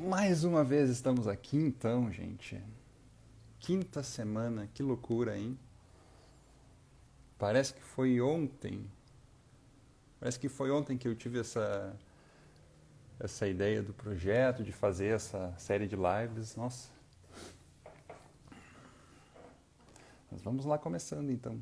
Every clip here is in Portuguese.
Mais uma vez estamos aqui então, gente. Quinta semana, que loucura, hein? Parece que foi ontem. Parece que foi ontem que eu tive essa ideia do projeto, de fazer essa série de lives. Nossa, mas vamos lá começando então.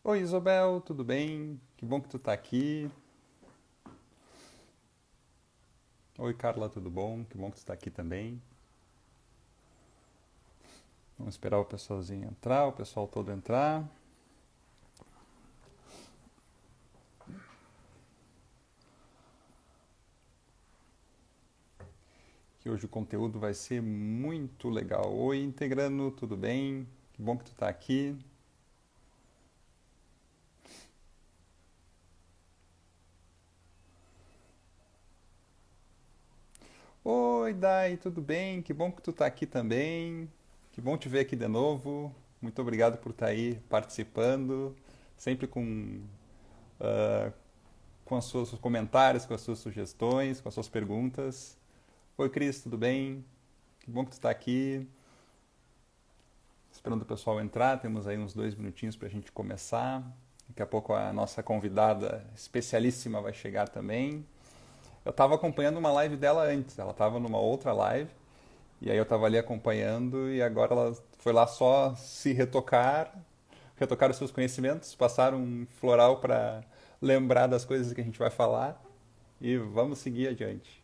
Oi Isabel, tudo bem? Que bom que tu tá aqui. Oi Carla, tudo bom? Que bom que tu tá aqui também. Vamos esperar o pessoalzinho entrar, o pessoal todo entrar. Que hoje o conteúdo vai ser muito legal. Oi Integrando, tudo bem? Que bom que tu tá aqui. Oi, Dai, tudo bem? Que bom que tu tá aqui também. Que bom te ver aqui de novo. Muito obrigado por estar aí participando, sempre ah, com os seus comentários, com as suas sugestões, com as suas perguntas. Oi, Cris, tudo bem? Que bom que tu está aqui. Esperando o pessoal entrar, temos aí uns 2 minutinhos para a gente começar. Daqui a pouco a nossa convidada especialíssima vai chegar também. Eu estava acompanhando uma live dela antes, ela estava numa outra live. E aí eu tava ali acompanhando e agora ela foi lá só se retocar os seus conhecimentos, passar um floral para lembrar das coisas que a gente vai falar e vamos seguir adiante.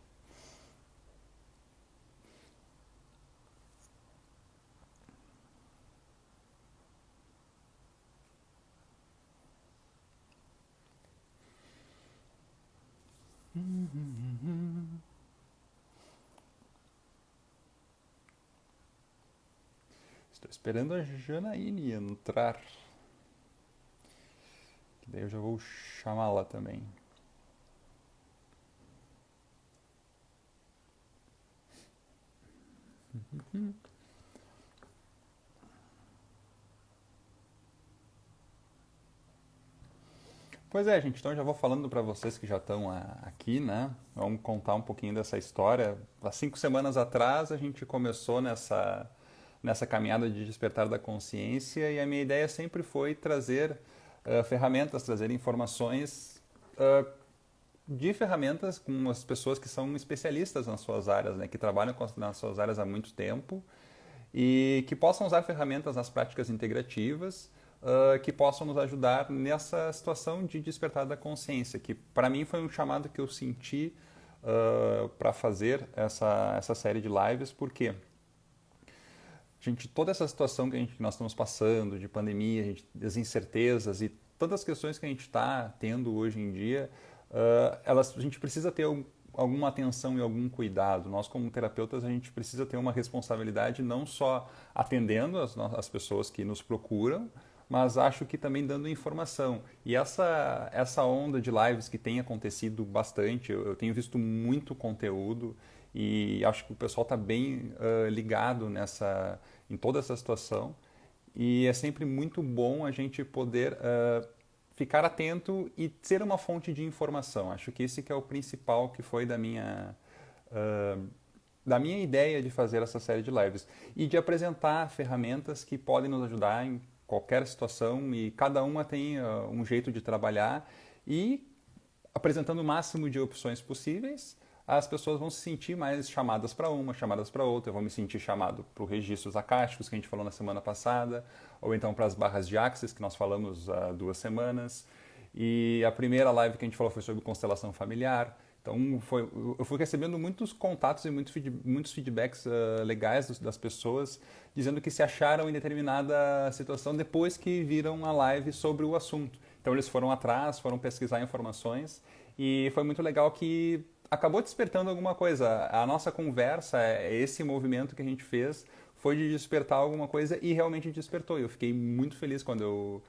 Estou esperando a Janaíne entrar, que daí eu já vou chamá-la também. Pois é, gente, então eu já vou falando para vocês que já estão aqui, né? Vamos contar um pouquinho dessa história. Há 5 semanas atrás a gente começou nessa caminhada de despertar da consciência e a minha ideia sempre foi trazer ferramentas, trazer informações de ferramentas com as pessoas que são especialistas nas suas áreas, né? Que trabalham nas suas áreas há muito tempo e que possam usar ferramentas nas práticas integrativas que possam nos ajudar nessa situação de despertar da consciência, que para mim foi um chamado que eu senti para fazer essa série de lives, porque gente, toda essa situação que nós estamos passando, de pandemia, as incertezas e tantas questões que a gente está tendo hoje em dia, a gente precisa ter alguma atenção e algum cuidado. Nós, como terapeutas, a gente precisa ter uma responsabilidade não só atendendo as pessoas que nos procuram, mas acho que também dando informação. E essa onda de lives que tem acontecido bastante, eu tenho visto muito conteúdo e acho que o pessoal está bem ligado em toda essa situação. E é sempre muito bom a gente poder ficar atento e ser uma fonte de informação. Acho que esse que é o principal que foi uh, da minha ideia de fazer essa série de lives. E de apresentar ferramentas que podem nos ajudar em qualquer situação e cada uma tem um jeito de trabalhar e apresentando o máximo de opções possíveis, as pessoas vão se sentir mais chamadas para uma, chamadas para outra. Eu vou me sentir chamado para os registros acásticos que a gente falou na semana passada, ou então para as barras de Axis que nós falamos há 2 semanas. E a primeira live que a gente falou foi sobre constelação familiar. Então eu fui recebendo muitos contatos e muitos feedbacks legais das pessoas dizendo que se acharam em determinada situação depois que viram a live sobre o assunto. Então eles foram atrás, foram pesquisar informações e foi muito legal que acabou despertando alguma coisa. A nossa conversa, esse movimento que a gente fez, foi de despertar alguma coisa e realmente despertou. Eu fiquei muito feliz quando eu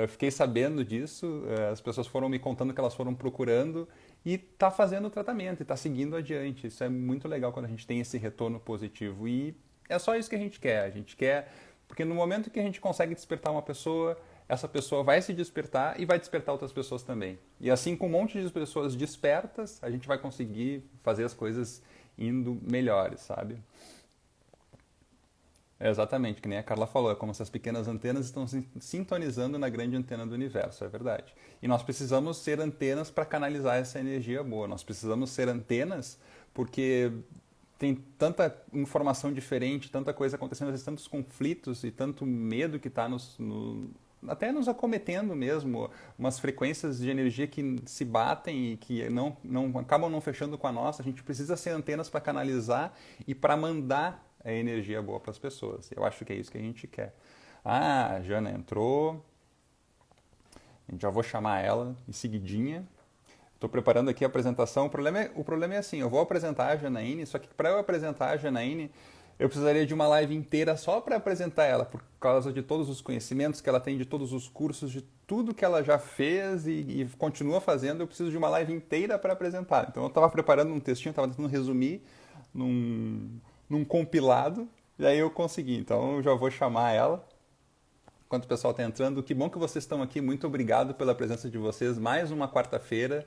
fiquei sabendo disso. As pessoas foram me contando que elas foram procurando e tá fazendo o tratamento e tá seguindo adiante. Isso é muito legal quando a gente tem esse retorno positivo. E É só isso que a gente quer. A gente quer, porque no momento que a gente consegue despertar uma pessoa, essa pessoa vai se despertar e vai despertar outras pessoas também. E assim, com um monte de pessoas despertas, a gente vai conseguir fazer as coisas indo melhores, sabe? É exatamente, que nem a Carla falou, é como se as pequenas antenas estão se sintonizando na grande antena do universo, é verdade. E nós precisamos ser antenas para canalizar essa energia boa. Nós precisamos ser antenas porque tem tanta informação diferente, tanta coisa acontecendo, às vezes tantos conflitos e tanto medo que está até nos acometendo mesmo, umas frequências de energia que se batem e que não acabam não fechando com a nossa. A gente precisa ser antenas para canalizar e para mandar a energia boa para as pessoas. Eu acho que é isso que a gente quer. Ah, a Jana entrou. Já vou chamar ela em seguidinha. Estou preparando aqui a apresentação. O problema é assim, eu vou apresentar a Janaíne, só que para eu apresentar a Janaíne, eu precisaria de uma live inteira só para apresentar ela, por causa de todos os conhecimentos que ela tem, de todos os cursos, de tudo que ela já fez e continua fazendo. Eu preciso de uma live inteira para apresentar. Então eu estava preparando um textinho, estava tentando resumir num compilado, e aí eu consegui. Então eu já vou chamar ela. Enquanto o pessoal está entrando, que bom que vocês estão aqui. Muito obrigado pela presença de vocês. Mais uma quarta-feira.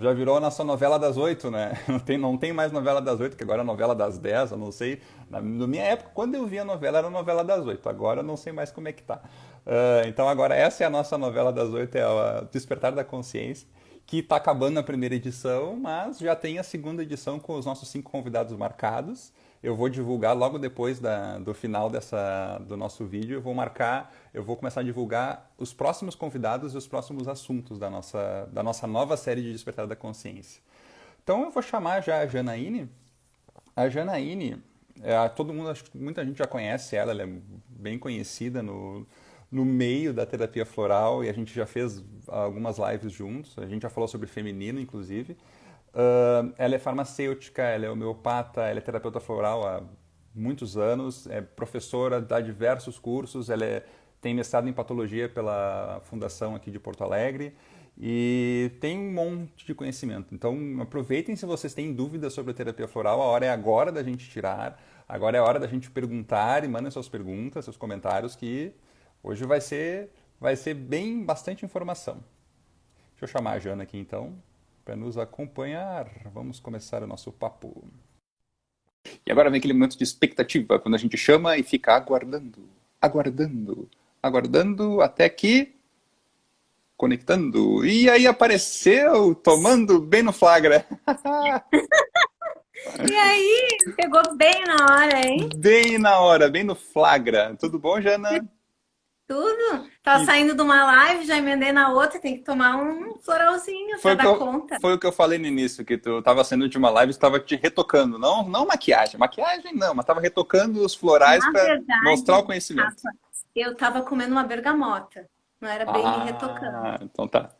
Já virou a nossa novela das 8, né? Não tem mais novela das 8, que agora é novela das 10, eu não sei. Na minha época, quando eu via a novela, era novela das 8. Agora eu não sei mais como é que tá. Então agora essa é a nossa novela das 8, é o Despertar da Consciência, que está acabando na primeira edição, mas já tem a segunda edição com os nossos 5 convidados marcados. Eu vou divulgar logo depois do final do nosso vídeo. Eu vou começar a divulgar os próximos convidados e os próximos assuntos da nossa nova série de Despertar da Consciência. Então eu vou chamar já a Janaíne. A Janaíne, todo mundo, acho que muita gente já conhece ela é bem conhecida no meio da terapia floral e a gente já fez algumas lives juntos. A gente já falou sobre feminino, inclusive. Ela é farmacêutica, ela é homeopata, ela é terapeuta floral há muitos anos, é professora, dá diversos cursos, tem mestrado em patologia pela fundação aqui de Porto Alegre e tem um monte de conhecimento. Então aproveitem se vocês têm dúvidas sobre a terapia floral, a hora é agora da gente tirar, agora é a hora da gente perguntar e mandem suas perguntas, seus comentários, que hoje vai ser bastante informação. Deixa eu chamar a Jana aqui então, para nos acompanhar. Vamos começar o nosso papo. E agora vem aquele momento de expectativa, quando a gente chama e fica aguardando, aguardando, aguardando até que conectando. E aí apareceu, tomando bem no flagra. E aí, pegou bem na hora, hein? Bem na hora, bem no flagra. Tudo bom, Jana? Tudo. Tava E saindo de uma live, já emendei na outra, tem que tomar um floralzinho foi pra o que dar eu, conta. foi o que eu falei no início, que tu estava saindo de uma live e estava te retocando. Não maquiagem. Maquiagem não, mas estava retocando os florais Na para mostrar o verdade, conhecimento. Rafa, eu tava comendo uma bergamota. Não era bem me retocando. Então tá.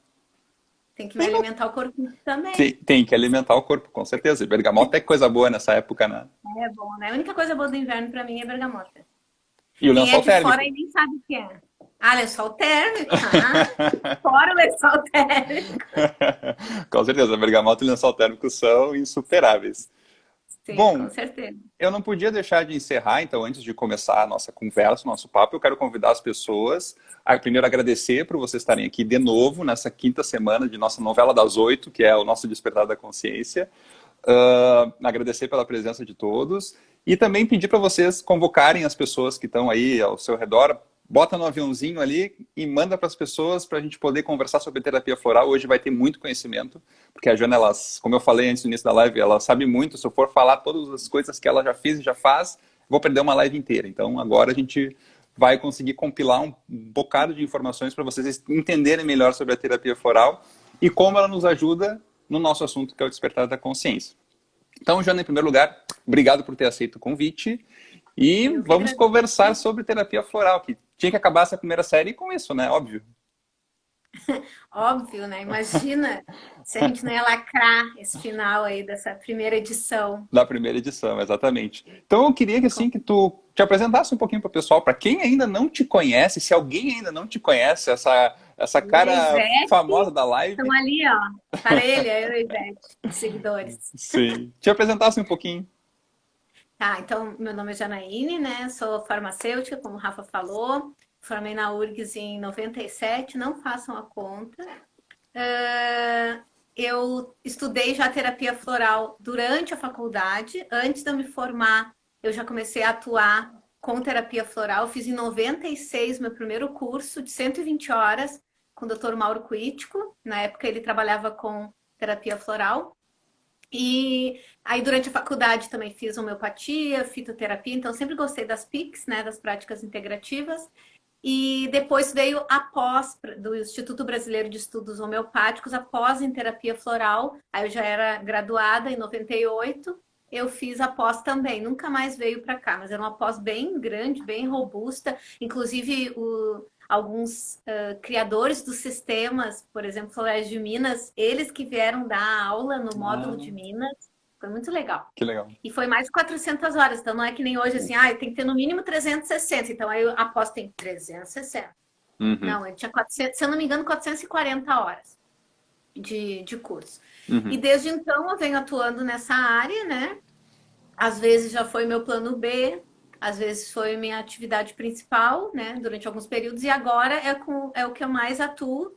Tem que me Tem, alimentar o corpo tem, também. tem que alimentar o corpo, com certeza. E bergamota é coisa boa nessa época, né? É bom, né? A única coisa boa do inverno pra mim é bergamota. E o Quem é lençol de fora térmico. aí nem sabe o que é. Ah, lençol térmico. Ah, fora o lençol térmico. Com certeza, bergamota e lençol térmico são insuperáveis. Sim, Bom, com certeza. eu não podia deixar de encerrar, então, antes de começar a nossa conversa, o nosso papo, eu quero convidar as pessoas a primeiro agradecer por vocês estarem aqui de novo nessa quinta semana de nossa novela das 8, que é o nosso Despertar da Consciência. Agradecer pela presença de todos e também pedir para vocês convocarem as pessoas que estão aí ao seu redor. Bota no aviãozinho ali e manda para as pessoas para a gente poder conversar sobre terapia floral. Hoje vai ter muito conhecimento, porque a Jana, como eu falei antes do início da live, ela sabe muito. Se eu for falar todas as coisas que ela já fez e já faz, vou perder uma live inteira. Então agora a gente vai conseguir compilar um bocado de informações para vocês entenderem melhor sobre a terapia floral e como ela nos ajuda no nosso assunto, que é o despertar da consciência. Então, Jana, em primeiro lugar, obrigado por ter aceito o convite. E Eu que vamos agradeço. conversar sobre terapia floral, que tinha que acabar essa primeira série com isso, né? Óbvio. Óbvio, né? Imagina se a gente não ia lacrar esse final aí dessa primeira edição. Da primeira edição, exatamente. Então eu queria que assim que tu te apresentasse um pouquinho para o pessoal, para quem ainda não te conhece, se alguém ainda não te conhece, essa E a cara famosa Ivete, da estão live, ali, ó. Parelha, eu e a Ivete, seguidores. sim, te apresentasse um pouquinho. Tá, então meu nome é Janaíne, né? Sou farmacêutica, como o Rafa falou. Formei na URGS em 97, não façam a conta. Eu estudei já terapia floral durante a faculdade. Antes de eu me formar, eu já comecei a atuar com terapia floral. Fiz em 96 meu primeiro curso de 120 horas com o Dr. Mauro Cuítico. Na época ele trabalhava com terapia floral. E aí durante a faculdade também fiz homeopatia, fitoterapia, então sempre gostei das PICs, né, das práticas integrativas. E depois veio a pós do Instituto Brasileiro de Estudos Homeopáticos, a pós em terapia floral. Aí eu já era graduada em 98. Eu fiz a pós também, nunca mais veio para cá, mas era uma pós bem grande, bem robusta. Inclusive, alguns criadores dos sistemas, por exemplo, Florais de Minas, eles que vieram dar aula no módulo de Ah, Minas. Foi muito legal. que legal. E foi mais de 400 horas, então não é que nem hoje assim, tem que ter no mínimo 360, então aí eu aposto em 360. Uhum, Não, ele tinha 400, se eu não me engano, 440 horas de curso. E uhum. desde então eu venho atuando nessa área, né? Às vezes já foi meu plano B, às vezes foi minha atividade principal, né? Durante alguns períodos, e agora é o que eu mais atuo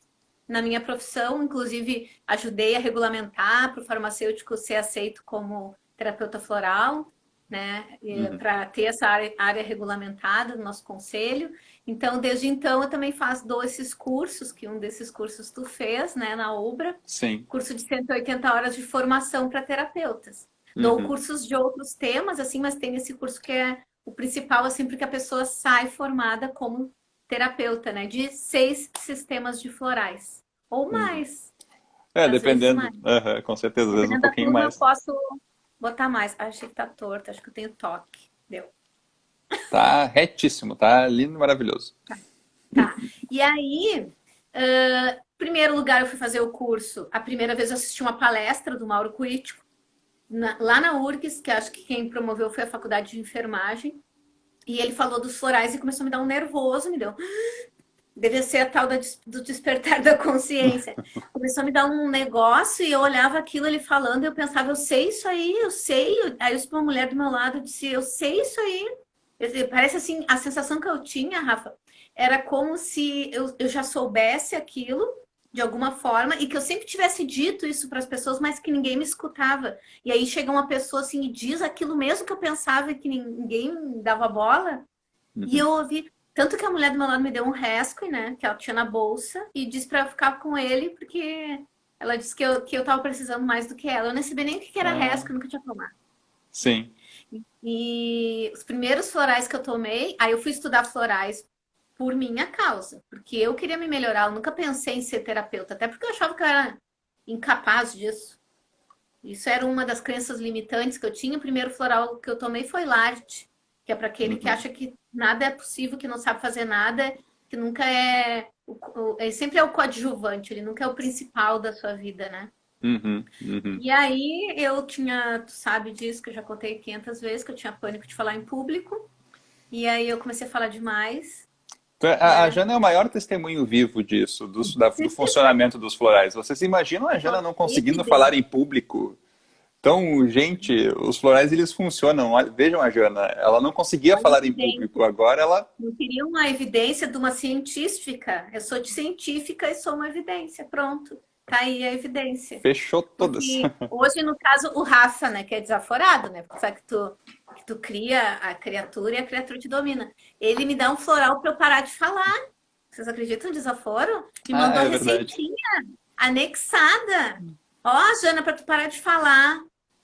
na minha profissão. Inclusive, ajudei a regulamentar para o farmacêutico ser aceito como terapeuta floral, né? Uhum. Para ter essa área regulamentada no nosso conselho. Então, desde então, eu também dou esses cursos, que um desses cursos tu fez, né, na UBRA, Sim. curso de 180 horas de formação para terapeutas. Dou Uhum. cursos de outros temas, assim, mas tem esse curso que é o principal, assim, porque a pessoa sai formada como terapeuta, né? De 6 sistemas de florais. Ou Uhum. mais, É, às vezes dependendo. mais. Aham, com certeza, às vezes um Dependendo da pouquinho turma, eu mais. posso botar mais. Achei que tá torto, acho que eu tenho toque. Deu. Tá retíssimo, tá lindo, maravilhoso. Tá. E aí, primeiro lugar, eu fui fazer o curso. A primeira vez eu assisti uma palestra do Mauro Cuítico, lá na URGS, que acho que quem promoveu foi a Faculdade de Enfermagem. E ele falou dos florais e começou a me dar um nervoso, me deu. Devia ser a tal do despertar da consciência. Começou a me dar um negócio e eu olhava aquilo ele falando e eu pensava, eu sei isso aí, eu sei. Aí uma mulher do meu lado disse, eu sei isso aí. Parece assim, a sensação que eu tinha, Rafa, era como se eu já soubesse aquilo de alguma forma e que eu sempre tivesse dito isso para as pessoas, mas que ninguém me escutava. E aí chega uma pessoa assim e diz aquilo mesmo que eu pensava e que ninguém dava bola. E Uhum. eu ouvi, tanto que a mulher do meu lado me deu um rescue, né, que ela tinha na bolsa, e disse para eu ficar com ele, porque ela disse que eu tava precisando mais do que ela. Eu nem sabia nem o que era Ah, rescue, eu nunca tinha tomado. sim. E os primeiros florais que eu tomei, aí eu fui estudar florais por minha causa, porque eu queria me melhorar, eu nunca pensei em ser terapeuta, até porque eu achava que eu era incapaz disso. Isso era uma das crenças limitantes que eu tinha. O primeiro floral que eu tomei foi Larte, que é para aquele que Uhum. acha que nada é possível, que não sabe fazer nada, que nunca é. Ele sempre é o coadjuvante, ele nunca é o principal da sua vida, né? Uhum. Uhum. E aí eu tinha, tu sabe disso, que eu já contei 500 vezes, que eu tinha pânico de falar em público. E aí eu comecei a falar demais, Então, a né? Jana é o maior testemunho vivo disso, do funcionamento dos florais. Vocês imaginam a Jana não conseguindo falar Evidente. em público? Então, gente, os florais eles funcionam. Vejam a Jana, ela não conseguia Olha, falar em público, evidente. agora ela Não queria uma evidência de uma científica. Eu sou de científica e sou uma evidência. Pronto. Tá aí a evidência. fechou todas. Porque hoje, no caso, o Rafa, né, que é desaforado, né? Porque sabe que tu cria a criatura e a criatura te domina. Ele me dá um floral para eu parar de falar. Vocês acreditam no desaforo? Me Ah, mandou a é verdade. receitinha anexada. Ó, Jana, para tu parar de falar.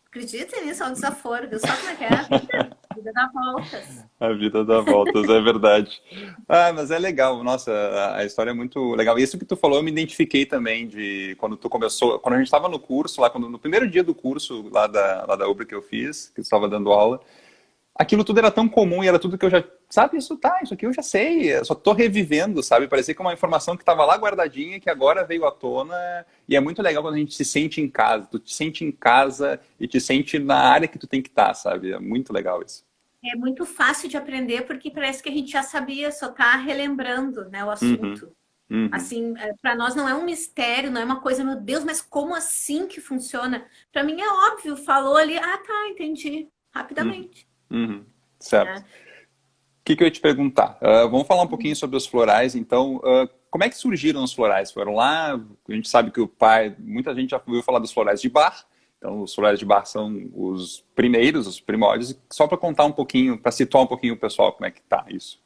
Acredita nisso? É um desaforo. Viu só como é que é a vida? A vida dá voltas. A vida dá voltas, é verdade. Ah, mas é legal, nossa, a história é muito legal. E isso que tu falou, eu me identifiquei também de quando tu começou, quando a gente estava no curso, lá no primeiro dia do curso lá da UBRA que eu fiz, que tu estava dando aula, aquilo tudo era tão comum e era tudo que eu já, sabe, isso aqui eu já sei, eu só tô revivendo, sabe? Parecia que é uma informação que estava lá guardadinha, que agora veio à tona, e é muito legal quando a gente se sente em casa, tu te sente em casa e te sente na área que tu tem que estar, sabe? É muito legal isso. É muito fácil de aprender porque parece que a gente já sabia, só está relembrando, né, o Uhum, assunto. uhum, Assim, para nós não é um mistério, não é uma coisa, meu Deus, mas como assim que funciona? Para mim é óbvio, falou ali, ah, tá, entendi, uhum. rapidamente. Uhum. Certo. Né? Que eu ia te perguntar? Vamos falar um pouquinho sobre os florais, então. Como é que surgiram os florais? Foram lá, a gente sabe que o pai, muita gente já ouviu falar dos florais de Bach, então os florais de Bach são os primeiros, os primórdios, só para contar um pouquinho, para situar um pouquinho o pessoal, como é que tá isso?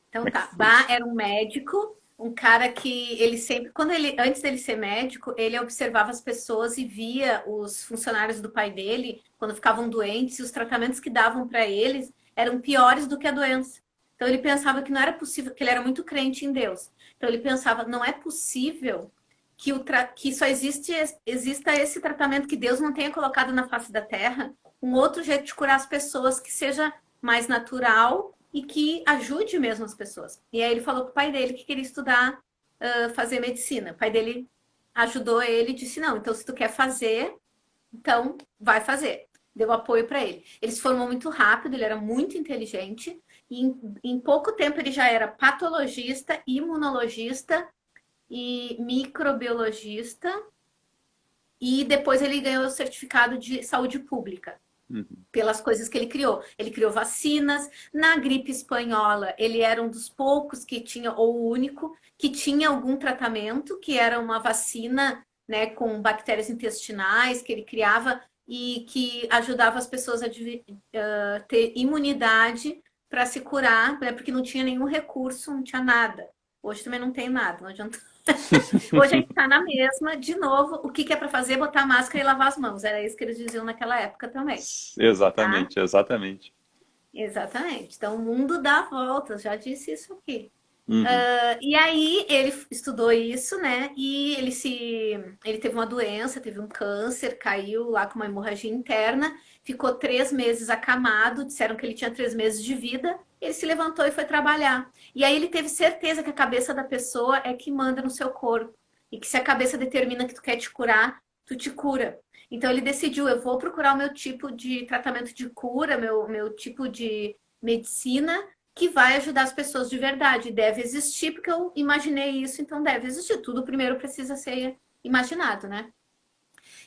Então Como é que tá, foi Bach isso? era um médico, um cara que ele sempre, antes dele ser médico, ele observava as pessoas e via os funcionários do pai dele quando ficavam doentes e os tratamentos que davam para eles eram piores do que a doença. Então ele pensava que não era possível, que ele era muito crente em Deus. Então ele pensava, não é possível que só exista esse tratamento que Deus não tenha colocado na face da terra, um outro jeito de curar as pessoas que seja mais natural e que ajude mesmo as pessoas. E aí ele falou pro pai dele que queria estudar, fazer medicina. O pai dele ajudou ele e disse, não, então se tu quer fazer, então vai fazer. Deu apoio para ele. Ele se formou muito rápido, ele era muito inteligente, e em pouco tempo ele já era patologista, imunologista e microbiologista, e depois ele ganhou o certificado de saúde pública Uhum. pelas coisas que ele criou. Ele criou vacinas. Na gripe espanhola, ele era um dos poucos que tinha, ou o único, que tinha algum tratamento, que era uma vacina, né, com bactérias intestinais, que ele criava e que ajudava as pessoas a ter imunidade para se curar, né, porque não tinha nenhum recurso, não tinha nada. Hoje também não tem nada, não adianta. Hoje a gente está na mesma, de novo, o que é para fazer? Botar máscara e lavar as mãos. Era isso que eles diziam naquela época também, tá? Exatamente, exatamente. Exatamente. Então, o mundo dá voltas, já disse isso aqui. Uhum. E aí ele estudou isso, né? E ele teve uma doença, teve um câncer, caiu lá com uma hemorragia interna, ficou 3 meses acamado, disseram que ele tinha 3 meses de vida. Ele se levantou e foi trabalhar. E aí ele teve certeza que a cabeça da pessoa é que manda no seu corpo. E que se a cabeça determina que tu quer te curar, tu te cura. Então ele decidiu, eu vou procurar o meu tipo de tratamento de cura, meu tipo de medicina que vai ajudar as pessoas de verdade. Deve existir, porque eu imaginei isso, então deve existir. Tudo primeiro precisa ser imaginado, né?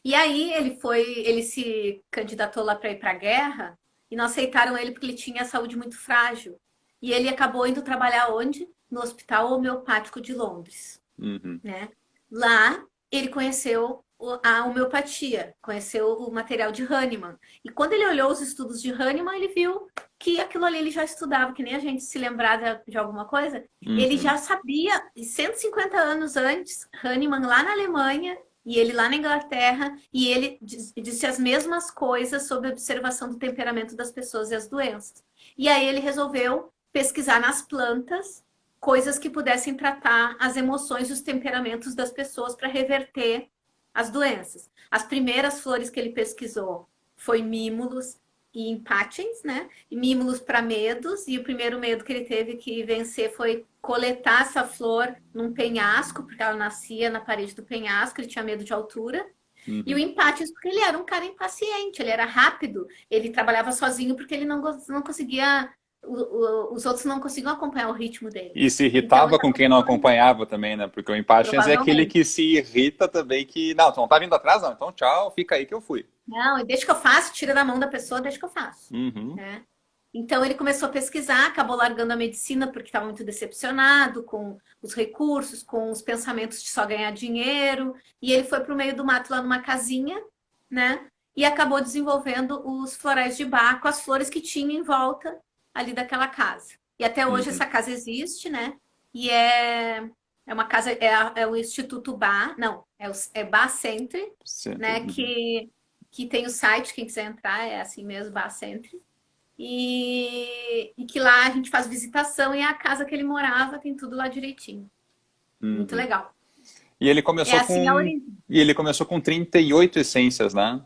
E aí ele se candidatou lá para ir para a guerra e não aceitaram ele porque ele tinha saúde muito frágil. E ele acabou indo trabalhar onde? No Hospital Homeopático de Londres, Uhum. né? Lá ele conheceu a homeopatia, conheceu o material de Hahnemann. E quando ele olhou os estudos de Hahnemann, ele viu que aquilo ali ele já estudava, que nem a gente se lembrar de alguma coisa. Ele Uhum. já sabia, 150 anos antes, Hahnemann lá na Alemanha, e ele lá na Inglaterra, e ele disse as mesmas coisas sobre a observação do temperamento das pessoas e as doenças. E aí ele resolveu pesquisar nas plantas coisas que pudessem tratar as emoções e os temperamentos das pessoas para reverter as doenças. As primeiras flores que ele pesquisou foi mímulos e empátiens, né? E mímulos para medos, e o primeiro medo que ele teve que vencer foi coletar essa flor num penhasco, porque ela nascia na parede do penhasco, ele tinha medo de altura. E o Uhum. empátiens, porque ele era um cara impaciente, ele era rápido, ele trabalhava sozinho porque ele não conseguia, os outros não conseguiam acompanhar o ritmo dele. E se Então, irritava ele com quem não acompanhou, acompanhava também, né? Porque o impatience é aquele provavelmente. que se irrita também, que, não, tu não tá vindo atrás, não, então tchau, fica aí que eu fui. Não, deixa que eu faço, tira da mão da pessoa, deixa que eu faço. Uhum. Né? Então ele começou a pesquisar, acabou largando a medicina porque estava muito decepcionado com os recursos, com os pensamentos de só ganhar dinheiro, e ele foi para o meio do mato lá numa casinha, né? E acabou desenvolvendo os florais de Bach com as flores que tinha em volta ali daquela casa. E até hoje Uhum. essa casa existe, né? E é uma casa, é o Instituto Bach, não, é Bach Center, Sempre. né? Uhum. Que tem o site, quem quiser entrar, é assim mesmo, Bach Center. E que lá a gente faz visitação e é a casa que ele morava, tem tudo lá direitinho. Muito Uhum. legal. E ele É começou assim a com origem. e ele começou com 38 essências, né?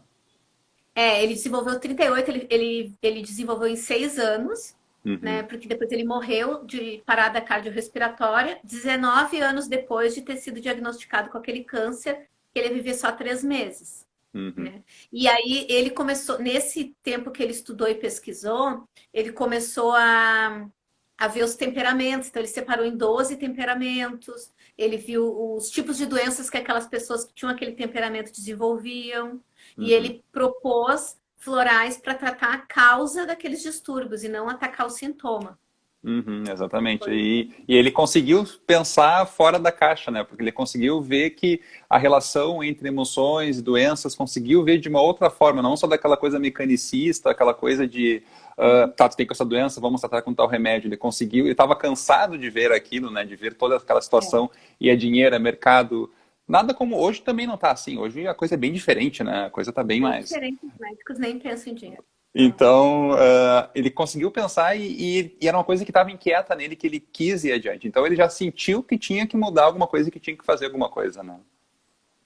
Ele desenvolveu 38, ele desenvolveu em 6 anos, né? Uhum. Porque depois ele morreu de parada cardiorrespiratória, 19 anos depois de ter sido diagnosticado com aquele câncer, que ele vivia só 3 meses. Uhum. Né? E aí ele começou, nesse tempo que ele estudou e pesquisou, ele começou a ver os temperamentos. Então ele separou em 12 temperamentos, ele viu os tipos de doenças que aquelas pessoas que tinham aquele temperamento desenvolviam, e Uhum. ele propôs florais para tratar a causa daqueles distúrbios e não atacar o sintoma. Uhum, exatamente. E ele conseguiu pensar fora da caixa, né? Porque ele conseguiu ver que a relação entre emoções e doenças conseguiu ver de uma outra forma, não só daquela coisa mecanicista, aquela coisa de tá, tu tem com essa doença, vamos tratar com tal remédio. Ele conseguiu, ele estava cansado de ver aquilo, né? De ver toda aquela situação e é dinheiro, é mercado. Nada como hoje também não tá assim. Hoje a coisa é bem diferente, né? A coisa tá bem Bem mais. diferente, os médicos nem pensam em dinheiro. Então, ele conseguiu pensar e era uma coisa que estava inquieta nele, que ele quis ir adiante. Então, ele já sentiu que tinha que mudar alguma coisa, que tinha que fazer alguma coisa, né?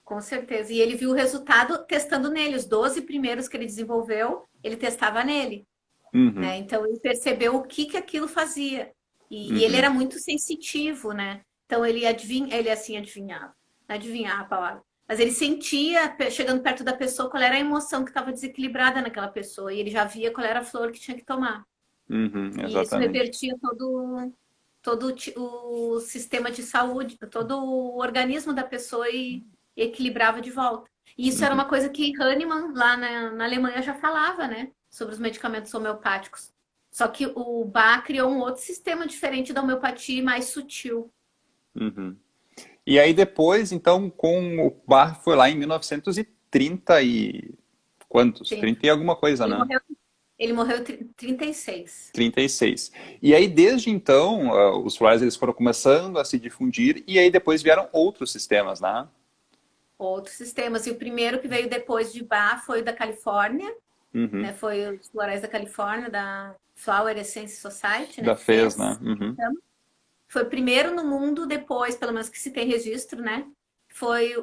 Com certeza. E ele viu o resultado testando nele. Os 12 primeiros que ele desenvolveu, ele testava nele. Uhum, Né? Então, ele percebeu o que aquilo fazia. E ele uhum, era muito sensitivo, né? Então, ele assim adivinhava. Não adivinhava a palavra. Mas ele sentia, chegando perto da pessoa, qual era a emoção que estava desequilibrada naquela pessoa. E ele já via qual era a flor que tinha que tomar. uhum, E isso exatamente. revertia todo o sistema de saúde, todo o organismo da pessoa e equilibrava de volta. E isso era Uhum. uma coisa que Hahnemann, lá na Alemanha, já falava, né? Sobre os medicamentos homeopáticos. Só que o Bach criou um outro sistema diferente da homeopatia, mais sutil. Uhum. E aí depois, então, com o Bach foi lá em 1930 e quantos? Sim. 30 e alguma coisa, Ele né? morreu, ele morreu em 36. 36. E aí, desde então, os florais eles foram começando a se difundir e aí depois vieram outros sistemas, né? Outros sistemas. E o primeiro que veio depois de Bach foi o da Califórnia, Uhum. né? Foi os florais da Califórnia, da Flower Essence Society, né? Da FES, né? FES. Uhum. Foi o primeiro no mundo, depois, pelo menos que se tem registro, né? Foi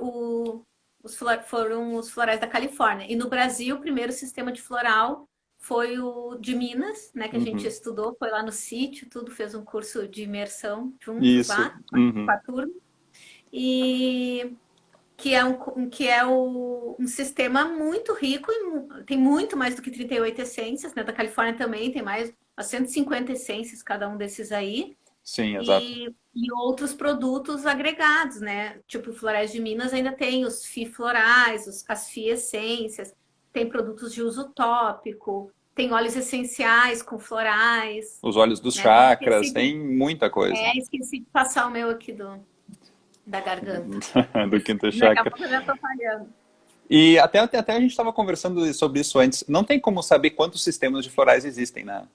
foram os florais da Califórnia. E no Brasil, o primeiro sistema de floral foi o de Minas, né? Que a gente Uhum. estudou, foi lá no sítio, tudo, fez um curso de imersão juntos Isso. lá, com Uhum. a turma. E que é um sistema muito rico e tem muito mais do que 38 essências, né? Da Califórnia também tem mais 150 essências cada um desses aí. Sim, exato. E outros produtos agregados, né? Tipo, Florais de Minas ainda tem os FI florais, as FI essências, tem produtos de uso tópico, tem óleos essenciais com florais, Os olhos dos né? chakras, tem muita coisa. Esqueci de passar o meu aqui da garganta. Do quinto Daqui a chakra. pouco eu já tô falhando. E até a gente estava conversando sobre isso antes. Não tem como saber quantos sistemas de florais existem, né?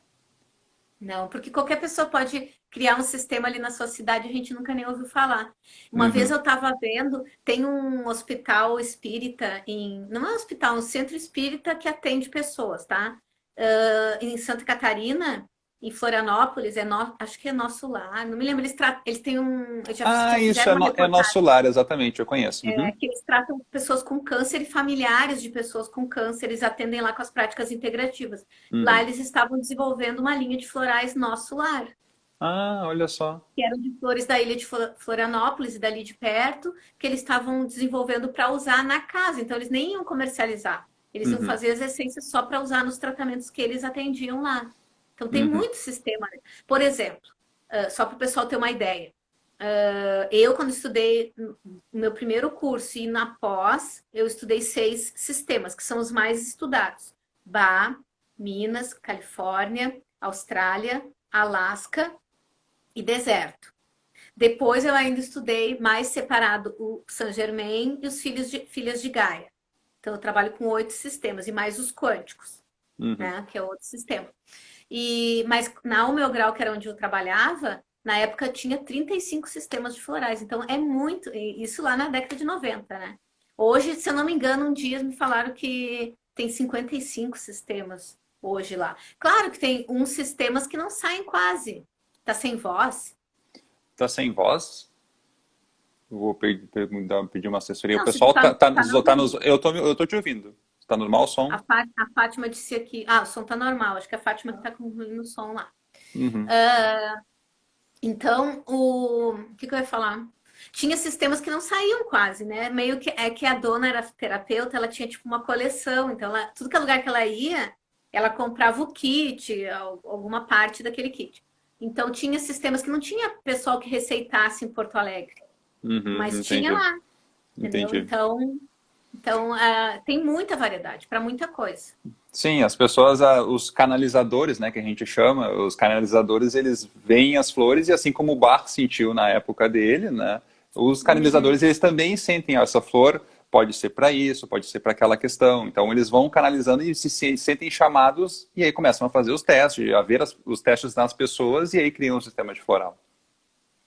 Não, porque qualquer pessoa pode criar um sistema ali na sua cidade, a gente nunca nem ouviu falar. Uma vez Uhum. eu estava vendo, tem um hospital espírita não é um hospital, é um centro espírita que atende pessoas, tá? Em Santa Catarina, em Florianópolis, acho que é Nosso Lar, não me lembro, eles têm eles já Ah, isso fizeram uma é nosso reportagem lar, exatamente, eu conheço. Uhum. que eles tratam pessoas com câncer e familiares de pessoas com câncer, eles atendem lá com as práticas integrativas. Lá Uhum. eles estavam desenvolvendo uma linha de florais Nosso Lar, Ah, olha só. que eram de flores da ilha de Florianópolis e dali de perto, que eles estavam desenvolvendo para usar na casa. Então, eles nem iam comercializar. Eles iam Uhum. fazer as essências só para usar nos tratamentos que eles atendiam lá. Então, tem Uhum. muito sistema. Né? Por exemplo, só para o pessoal ter uma ideia. Eu, quando estudei no meu primeiro curso e na pós, eu estudei 6 sistemas, que são os mais estudados. Bahia, Minas, Califórnia, Austrália, Alasca e deserto. Depois eu ainda estudei mais separado o Saint Germain e os filhas de Gaia. Então eu trabalho com 8 sistemas e mais os quânticos, Uhum. né, que é outro sistema. Mas na o meu grau, que era onde eu trabalhava, na época tinha 35 sistemas de florais. Então é muito, isso lá na década de 90, né? Hoje, se eu não me engano, um dia me falaram que tem 55 sistemas hoje lá. Claro que tem uns sistemas que não saem quase. Tá sem voz. Tá sem voz? Vou pedir uma assessoria. O Não, se pessoal tá normal. eu tô te ouvindo. Tá normal o som? A Fátima disse aqui. Ah, o som tá normal. Acho que a Fátima que tá com ruim no som lá. Uhum. Então, o que eu ia falar? Tinha sistemas que não saíam quase, né? Meio que é que a dona era terapeuta, ela tinha tipo uma coleção. Então, tudo que é lugar que ela ia, ela comprava o kit, alguma parte daquele kit. Então, tinha sistemas que não tinha pessoal que receitasse em Porto Alegre, Uhum. mas tinha Entendi. lá, entendeu? Entendi. Então, Então, tem muita variedade para muita coisa. Sim, as pessoas, os canalizadores, né, que a gente chama, os canalizadores, eles veem as flores e assim como o Bach sentiu na época dele, né, os Uhum. canalizadores, eles também sentem essa flor, pode ser para isso, pode ser para aquela questão. Então, eles vão canalizando e se sentem chamados e aí começam a fazer os testes, a ver os testes nas pessoas e aí criam um sistema de floral.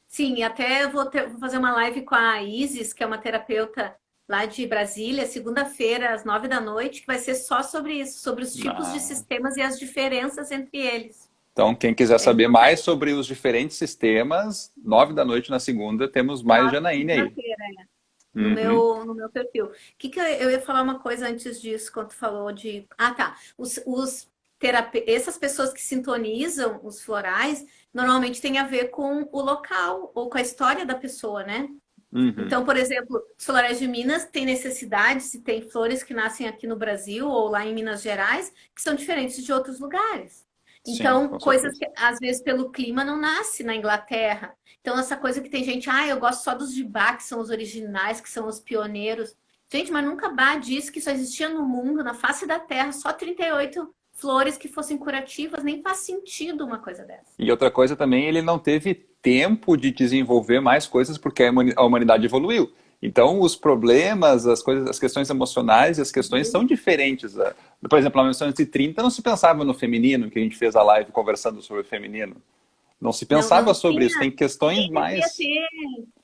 Sim, e até vou fazer uma live com a Isis, que é uma terapeuta lá de Brasília, segunda-feira, às 9 da noite, que vai ser só sobre isso, sobre os tipos de Ah, sistemas e as diferenças entre eles. então, quem quiser saber Então, tá mais aí, sobre os diferentes sistemas, 9 da noite na segunda, temos mais 9 Janaína aí. segunda-feira, no Uhum. meu perfil. Eu ia falar uma coisa antes disso, quando tu falou de. Ah, tá. Essas pessoas que sintonizam os florais normalmente tem a ver com o local ou com a história da pessoa, né? Uhum. Então, por exemplo, os florais de Minas têm necessidades, se tem flores que nascem aqui no Brasil ou lá em Minas Gerais, que são diferentes de outros lugares. Sim, Então, com coisas certeza. que às vezes pelo clima não nasce na Inglaterra. Então, essa coisa que tem gente, eu gosto só dos de Bach, que são os originais, que são os pioneiros. Gente, mas nunca Bach disse que só existia no mundo, na face da Terra, só 38 flores que fossem curativas. Nem faz sentido uma coisa dessa. E outra coisa também, ele não teve tempo de desenvolver mais coisas porque a humanidade evoluiu. Então, os problemas, as coisas, as questões emocionais e as questões são diferentes. Por exemplo, na 1930 não se pensava no feminino, que a gente fez a live conversando sobre o feminino. Não se Não, pensava não sobre isso. tinha, Tem questões nem devia mais. ter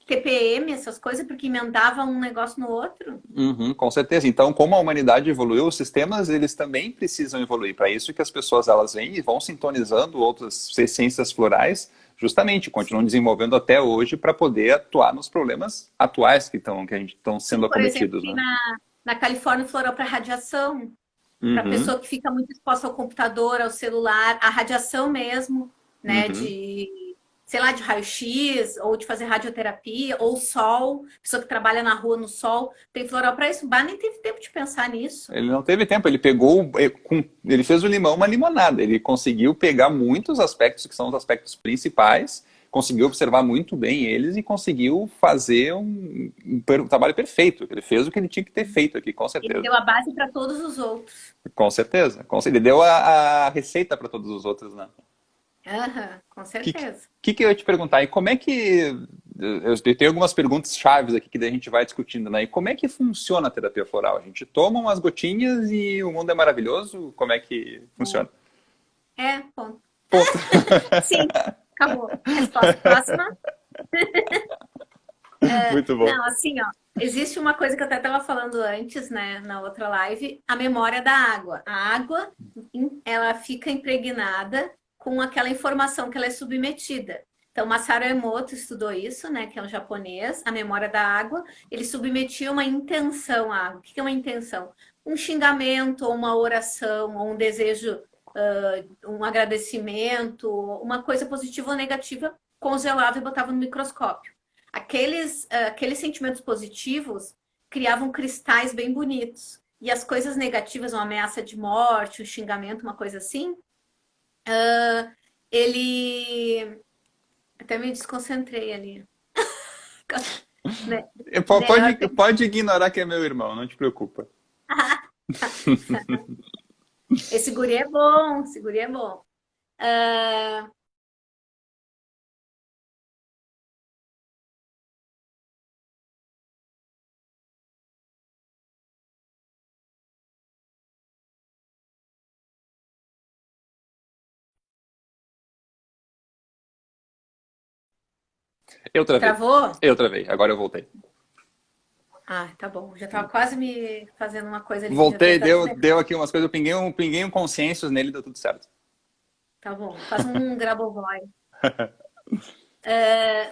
TPM, essas coisas, porque emendava um negócio no outro. Uhum, com certeza. Então, como a humanidade evoluiu, os sistemas eles também precisam evoluir. Para isso que as pessoas elas vêm e vão sintonizando outras essências florais, justamente, continuam Sim. desenvolvendo até hoje para poder atuar nos problemas atuais que a gente estão Sim, sendo por exemplo, acometidos, tem né? na Califórnia floral para radiação, para Uhum, pessoa que fica muito exposta ao computador, ao celular, a radiação mesmo, né, uhum. de, sei lá, de raio-x, ou de fazer radioterapia, ou sol, pessoa que trabalha na rua no sol, tem floral para isso. Bah, nem teve tempo de pensar nisso. Ele não teve tempo, ele pegou, ele fez o limão uma limonada. Ele conseguiu pegar muitos aspectos que são os aspectos principais, conseguiu observar muito bem eles e conseguiu fazer um trabalho perfeito. Ele fez o que ele tinha que ter feito aqui, com Ele certeza. deu a base para todos os outros. Com certeza. Ele deu a receita para todos os outros, né? Aham, com O que, certeza. que eu ia te perguntar? E como é que. Eu tenho algumas perguntas chaves aqui que daí a gente vai discutindo, né? E como é que funciona a terapia floral? A gente toma umas gotinhas e o mundo é maravilhoso? Como é que funciona? Ponto. Ponto. Sim, acabou. Resposta próxima. Muito bom. Não, assim, ó, existe uma coisa que eu até estava falando antes, né, na outra live, a memória da água. A água, ela fica impregnada com aquela informação que ela é submetida. Então, Masaru Emoto estudou isso, né, que é um japonês, a memória da água. Ele submetia uma intenção à água. O que é uma intenção? Um xingamento, ou uma oração, ou um desejo, um agradecimento, uma coisa positiva ou negativa, congelava e botava no microscópio. Aqueles sentimentos positivos criavam cristais bem bonitos. E as coisas negativas, uma ameaça de morte, um xingamento, uma coisa assim, ele. Até me desconcentrei ali. Né? Pode, Melhor. pode ignorar que é meu irmão, não te preocupa. Esse guri é bom, esse guri é bom. Ah, Eu travei. travou? Eu travei. Agora eu voltei. Tá bom. Já tava quase me fazendo uma coisa ali que já Voltei, deve dar tudo deu errado. aqui umas coisas, eu pinguei um consciêncios nele, deu tudo certo. Tá bom. Faz um Grabovoi.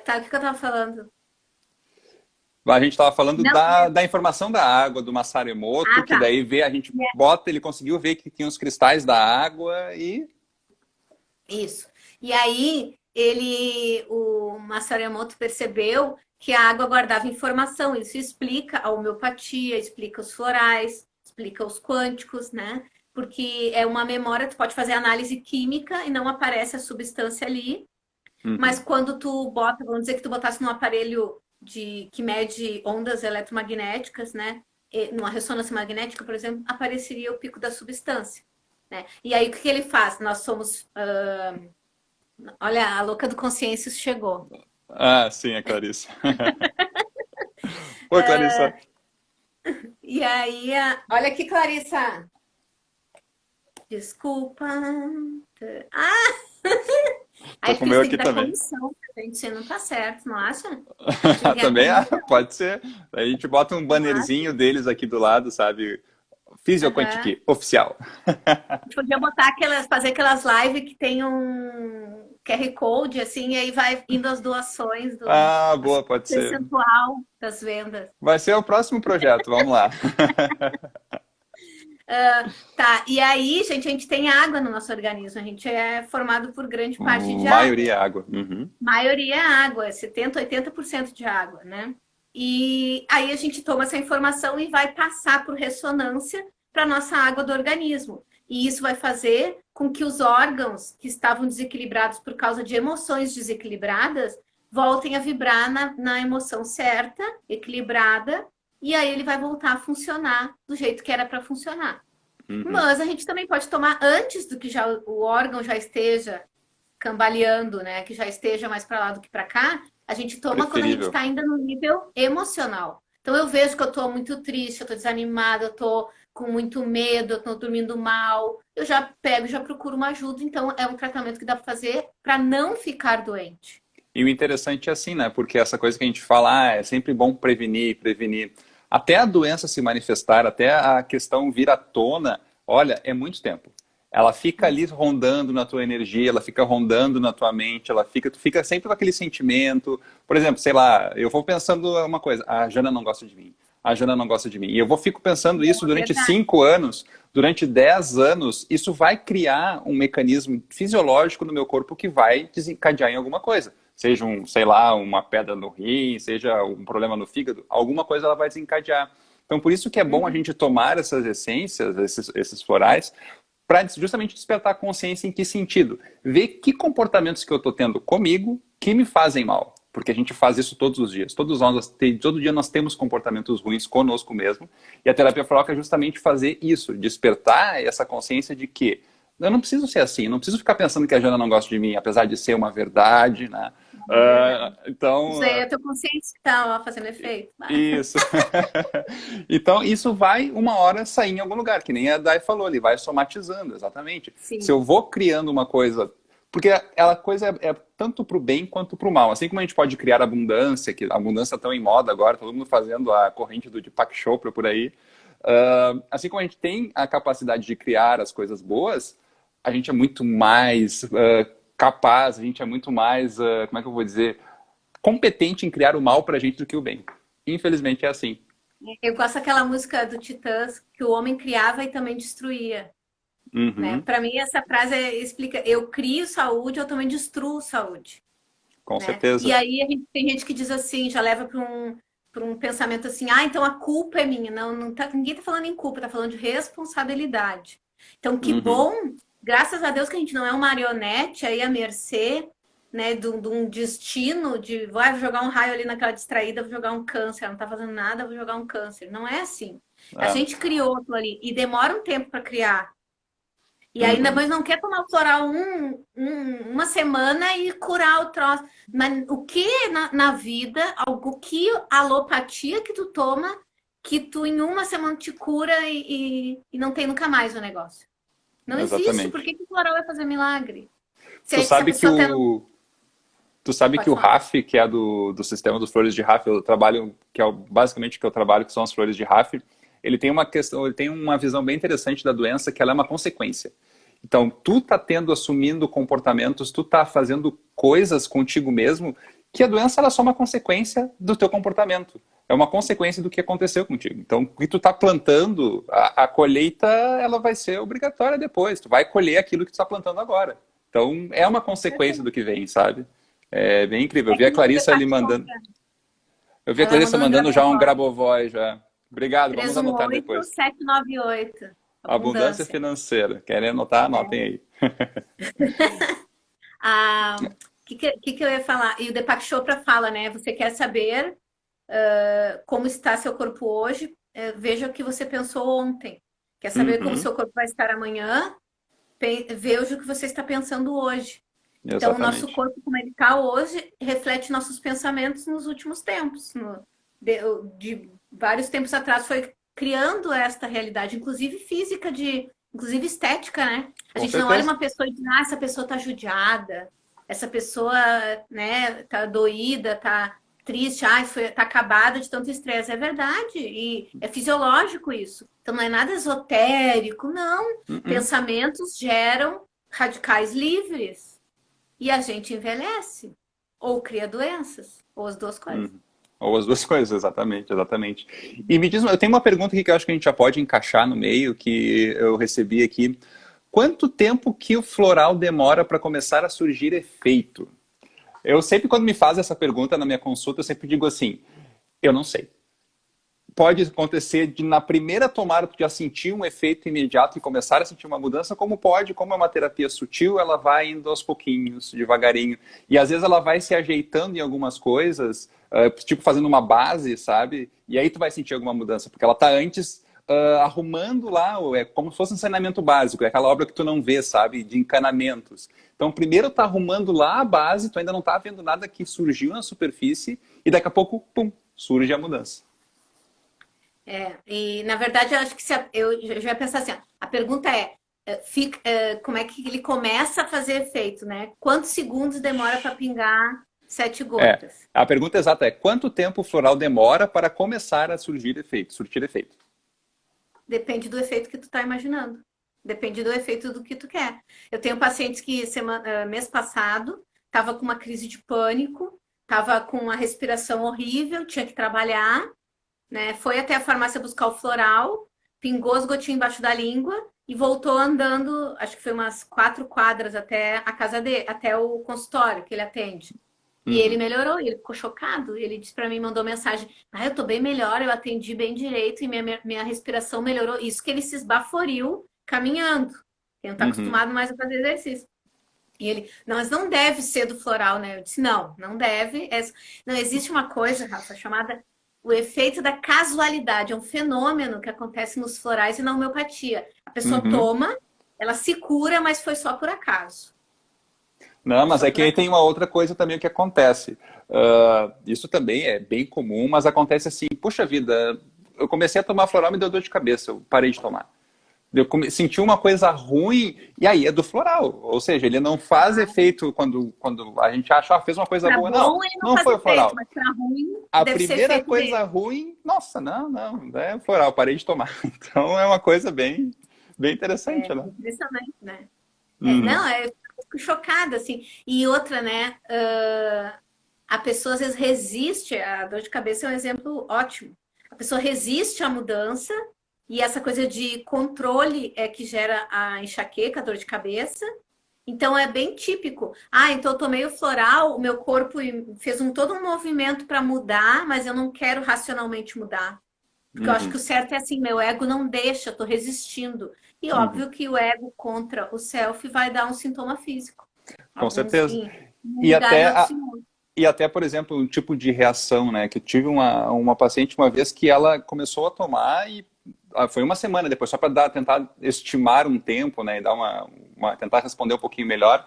Tá, o que eu tava falando? A gente estava falando Não, da informação da água, do Masaru Emoto, que tá. daí a gente bota, ele conseguiu ver que tinha os cristais da água e. Isso. E aí o Masaru Emoto percebeu que a água guardava informação. Isso explica a homeopatia, explica os florais, explica os quânticos, né? Porque é uma memória, tu pode fazer análise química e não aparece a substância ali, mas Uhum. quando tu bota, vamos dizer que tu botasse num aparelho que mede ondas eletromagnéticas, né? numa ressonância magnética, por exemplo, apareceria o pico da substância, né? E aí, o que ele faz? Nós somos... olha, a louca do consciência chegou. Ah, sim, a Clarissa. Oi, Clarissa. E aí, olha aqui, Clarissa. Desculpa. Tô Acho com o que meu isso tem aqui que dar também. comissão, gente. Não tá certo, não acha? Tem que ganhar Também comissão, pode ser. Aí a gente bota um não acha? bannerzinho deles aqui do lado, sabe? Aham. Physioquantic, oficial. Podia botar fazer aquelas lives que tem um QR Code, assim, e aí vai indo as doações Ah, assim, boa, pode ser. percentual das vendas. Vai ser o próximo projeto, vamos lá. Tá, e aí, gente, a gente tem água no nosso organismo, a gente é formado por grande parte de água. Maioria água. Uhum. Maioria é água, 70, 80% de água, né? E aí a gente toma essa informação e vai passar por ressonância para a nossa água do organismo. E isso vai fazer com que os órgãos que estavam desequilibrados por causa de emoções desequilibradas voltem a vibrar na emoção certa, equilibrada, e aí ele vai voltar a funcionar do jeito que era para funcionar. Uhum. Mas a gente também pode tomar antes do que já o órgão já esteja cambaleando, né? Que já esteja mais para lá do que para cá. A gente toma quando a gente Preferível. está ainda no nível emocional. Então eu vejo que eu estou muito triste, eu estou desanimada, eu estou com muito medo, eu estou dormindo mal. Eu já pego, já procuro uma ajuda. Então é um tratamento que dá para fazer para não ficar doente. E o interessante é assim, né? Porque essa coisa que a gente fala, é sempre bom prevenir, prevenir. Até a doença se manifestar, até a questão vir à tona, olha, é muito tempo. Ela fica ali rondando na tua energia, ela fica rondando na tua mente, tu fica sempre com aquele sentimento. Por exemplo, sei lá, eu vou pensando uma coisa, a Jana não gosta de mim, a Jana não gosta de mim. E eu fico pensando isso É durante verdade. 5 anos, durante 10 anos, isso vai criar um mecanismo fisiológico no meu corpo que vai desencadear em alguma coisa. Seja sei lá, uma pedra no rim, seja um problema no fígado, alguma coisa ela vai desencadear. Então, por isso que é bom a gente tomar essas essências, esses florais, para justamente despertar a consciência em que sentido? Ver que comportamentos que eu estou tendo comigo que me fazem mal. Porque a gente faz isso todos os dias. Todo dia nós temos comportamentos ruins conosco mesmo. E a terapia floral é justamente fazer isso, despertar essa consciência de que eu não preciso ser assim, não preciso ficar pensando que a Jana não gosta de mim, apesar de ser uma verdade, né? É verdade. Então, Isso aí é a tua consciência que está fazendo efeito. isso. Então, isso vai uma hora sair em algum lugar, que nem a Dai falou, ele vai somatizando, exatamente. Se Sim. eu vou criando uma coisa. Porque a coisa é tanto para o bem quanto para o mal. Assim como a gente pode criar abundância, que a abundância está tão em moda agora, todo mundo fazendo a corrente do Deepak Chopra por aí. Assim como a gente tem a capacidade de criar as coisas boas, a gente é muito mais capaz, a gente é muito mais, como é que eu vou dizer, competente em criar o mal para a gente do que o bem. Infelizmente é assim. Eu gosto daquela música do Titãs que o homem criava e também destruía, né? Uhum, Para mim essa frase explica, eu crio saúde, eu também destruo saúde, com né? E certeza. aí tem gente que diz assim, já leva para um pensamento assim, então a culpa é minha. Não, não tá, ninguém tá falando em culpa, tá falando de responsabilidade. Então que Uhum. bom, graças a Deus que a gente não é uma marionete aí à mercê, né, de um destino de vou jogar um raio ali naquela distraída, vou jogar um câncer, ela não tá fazendo nada, vou jogar um câncer. Não é assim. A É. gente criou aquilo ali e demora um tempo para criar. E aí Uhum. depois não quer tomar o floral uma semana e curar o troço. Mas o que na vida, algo que a alopatia que tu toma, que tu em uma semana te cura e não tem nunca mais o negócio. Não existe. Por Exatamente. que o floral vai fazer milagre? Tu Se a sabe que pessoa tem. o Tu sabe que Pode o falar. RAF, que é do sistema dos flores de RAF, eu trabalho, que é basicamente o que eu trabalho, que são as flores de RAF, ele tem uma questão, ele tem uma visão bem interessante da doença, que ela é uma consequência. Então, tu tá assumindo comportamentos, tu tá fazendo coisas contigo mesmo, que a doença ela é só uma consequência do teu comportamento. É uma consequência do que aconteceu contigo. Então, o que tu tá plantando, a colheita, ela vai ser obrigatória depois. Tu vai colher aquilo que tu tá plantando agora. Então, é uma consequência do que vem, sabe? É bem incrível. Eu É vi que a nem o Clarissa ali Deepak mandando. Chopra. Eu vi a Ela Clarissa mandou um mandando já um Grabovoi. Grabovoi já. Obrigado, vamos anotar depois. 318798. Abundância Abundância. financeira. Querem anotar? Anotem aí. Que eu ia falar? E o Deepak Chopra fala, né? Você quer saber como está seu corpo hoje? veja o que você pensou ontem. Quer saber como Uhum, seu corpo vai estar amanhã? Veja o que você está pensando hoje. Então, o nosso exatamente. corpo, como ele está hoje, reflete nossos pensamentos nos últimos tempos. De, de vários tempos atrás foi criando esta realidade, inclusive física, inclusive estética, né? A Com gente não olha certeza. uma pessoa e diz, essa pessoa tá judiada, essa pessoa, né, tá doída, tá triste, tá acabada de tanto estresse. É verdade, e é fisiológico isso. Então não é nada esotérico, não. Uhum. Pensamentos geram radicais livres e a gente envelhece, ou cria doenças, ou as duas coisas. Uhum. Ou as duas coisas, exatamente, exatamente. E me diz, eu tenho uma pergunta aqui que eu acho que a gente já pode encaixar no meio, que eu recebi aqui. Quanto tempo que o floral demora para começar a surgir efeito? Eu sempre, quando me faz essa pergunta na minha consulta, eu sempre digo assim, eu não sei. Pode acontecer de na primeira tomada tu já sentir um efeito imediato e começar a sentir uma mudança, como pode, como é uma terapia sutil, ela vai indo aos pouquinhos, devagarinho. E às vezes ela vai se ajeitando em algumas coisas, tipo fazendo uma base, sabe? E aí tu vai sentir alguma mudança, porque ela tá antes arrumando lá, é como se fosse um saneamento básico, é aquela obra que tu não vê, sabe? De encanamentos. Então primeiro tá arrumando lá a base, tu ainda não tá vendo nada que surgiu na superfície, e daqui a pouco, pum, surge a mudança. E na verdade eu acho que eu já ia pensar assim, ó, a pergunta como é que ele começa a fazer efeito, né? Quantos segundos demora para pingar sete É. gotas? A pergunta exata é: quanto tempo o floral demora para começar a surgir efeito, surtir efeito? Depende do efeito que tu tá imaginando. Depende do efeito do que tu quer. Eu tenho pacientes que mês passado estava com uma crise de pânico, estava com uma respiração horrível, tinha que trabalhar, né? Foi até a farmácia buscar o floral, pingou as gotinhas embaixo da língua e voltou andando, acho que foi umas 4 quadras até a casa dele, até o consultório que ele atende. E ele Uhum, melhorou, ele ficou chocado. Ele disse para mim, mandou mensagem: eu tô bem melhor, eu atendi bem direito e minha respiração melhorou. Isso que ele se esbaforiu caminhando. Ele não tá uhum, acostumado mais a fazer exercício. E ele, não, mas não deve ser do floral, né? Eu disse, não, não deve. Não existe uma coisa, Rafa, chamada o efeito da casualidade. É um fenômeno que acontece nos florais e na homeopatia. A pessoa uhum. toma, ela se cura, mas foi só por acaso. Não, Foi mas só é por que aí tem acaso. uma outra coisa também que acontece. Isso também é bem comum, mas acontece assim: puxa vida, eu comecei a tomar floral e me deu dor de cabeça, eu parei de tomar. Senti uma coisa ruim, e aí é do floral. Ou seja, ele não faz efeito quando a gente acha, fez uma coisa Para boa. Não, bom, ele não não faz foi o efeito, floral. mas para ruim, A deve ser primeira efeito coisa dele. ruim, nossa, não, não, é floral, parei de tomar. Então é uma coisa bem, bem interessante, né? Impressionante, né? Uhum, Não, eu fico chocada, assim. E outra, né? A pessoa às vezes resiste, a dor de cabeça é um exemplo ótimo. A pessoa resiste à mudança, e essa coisa de controle é que gera a enxaqueca, a dor de cabeça. Então é bem típico. Então eu tomei o floral, o meu corpo fez todo um movimento para mudar, mas eu não quero racionalmente mudar. Porque eu acho que uhum, o certo é assim, meu ego não deixa, eu tô resistindo. E uhum. óbvio que o ego contra o self vai dar um sintoma físico. Com Alguns certeza. em um E lugar e até, outros em outro. e até, por exemplo, um tipo de reação, né? Que eu tive uma paciente uma vez que ela começou a tomar e foi uma semana depois, só para tentar estimar um tempo, né? E dar tentar responder um pouquinho melhor.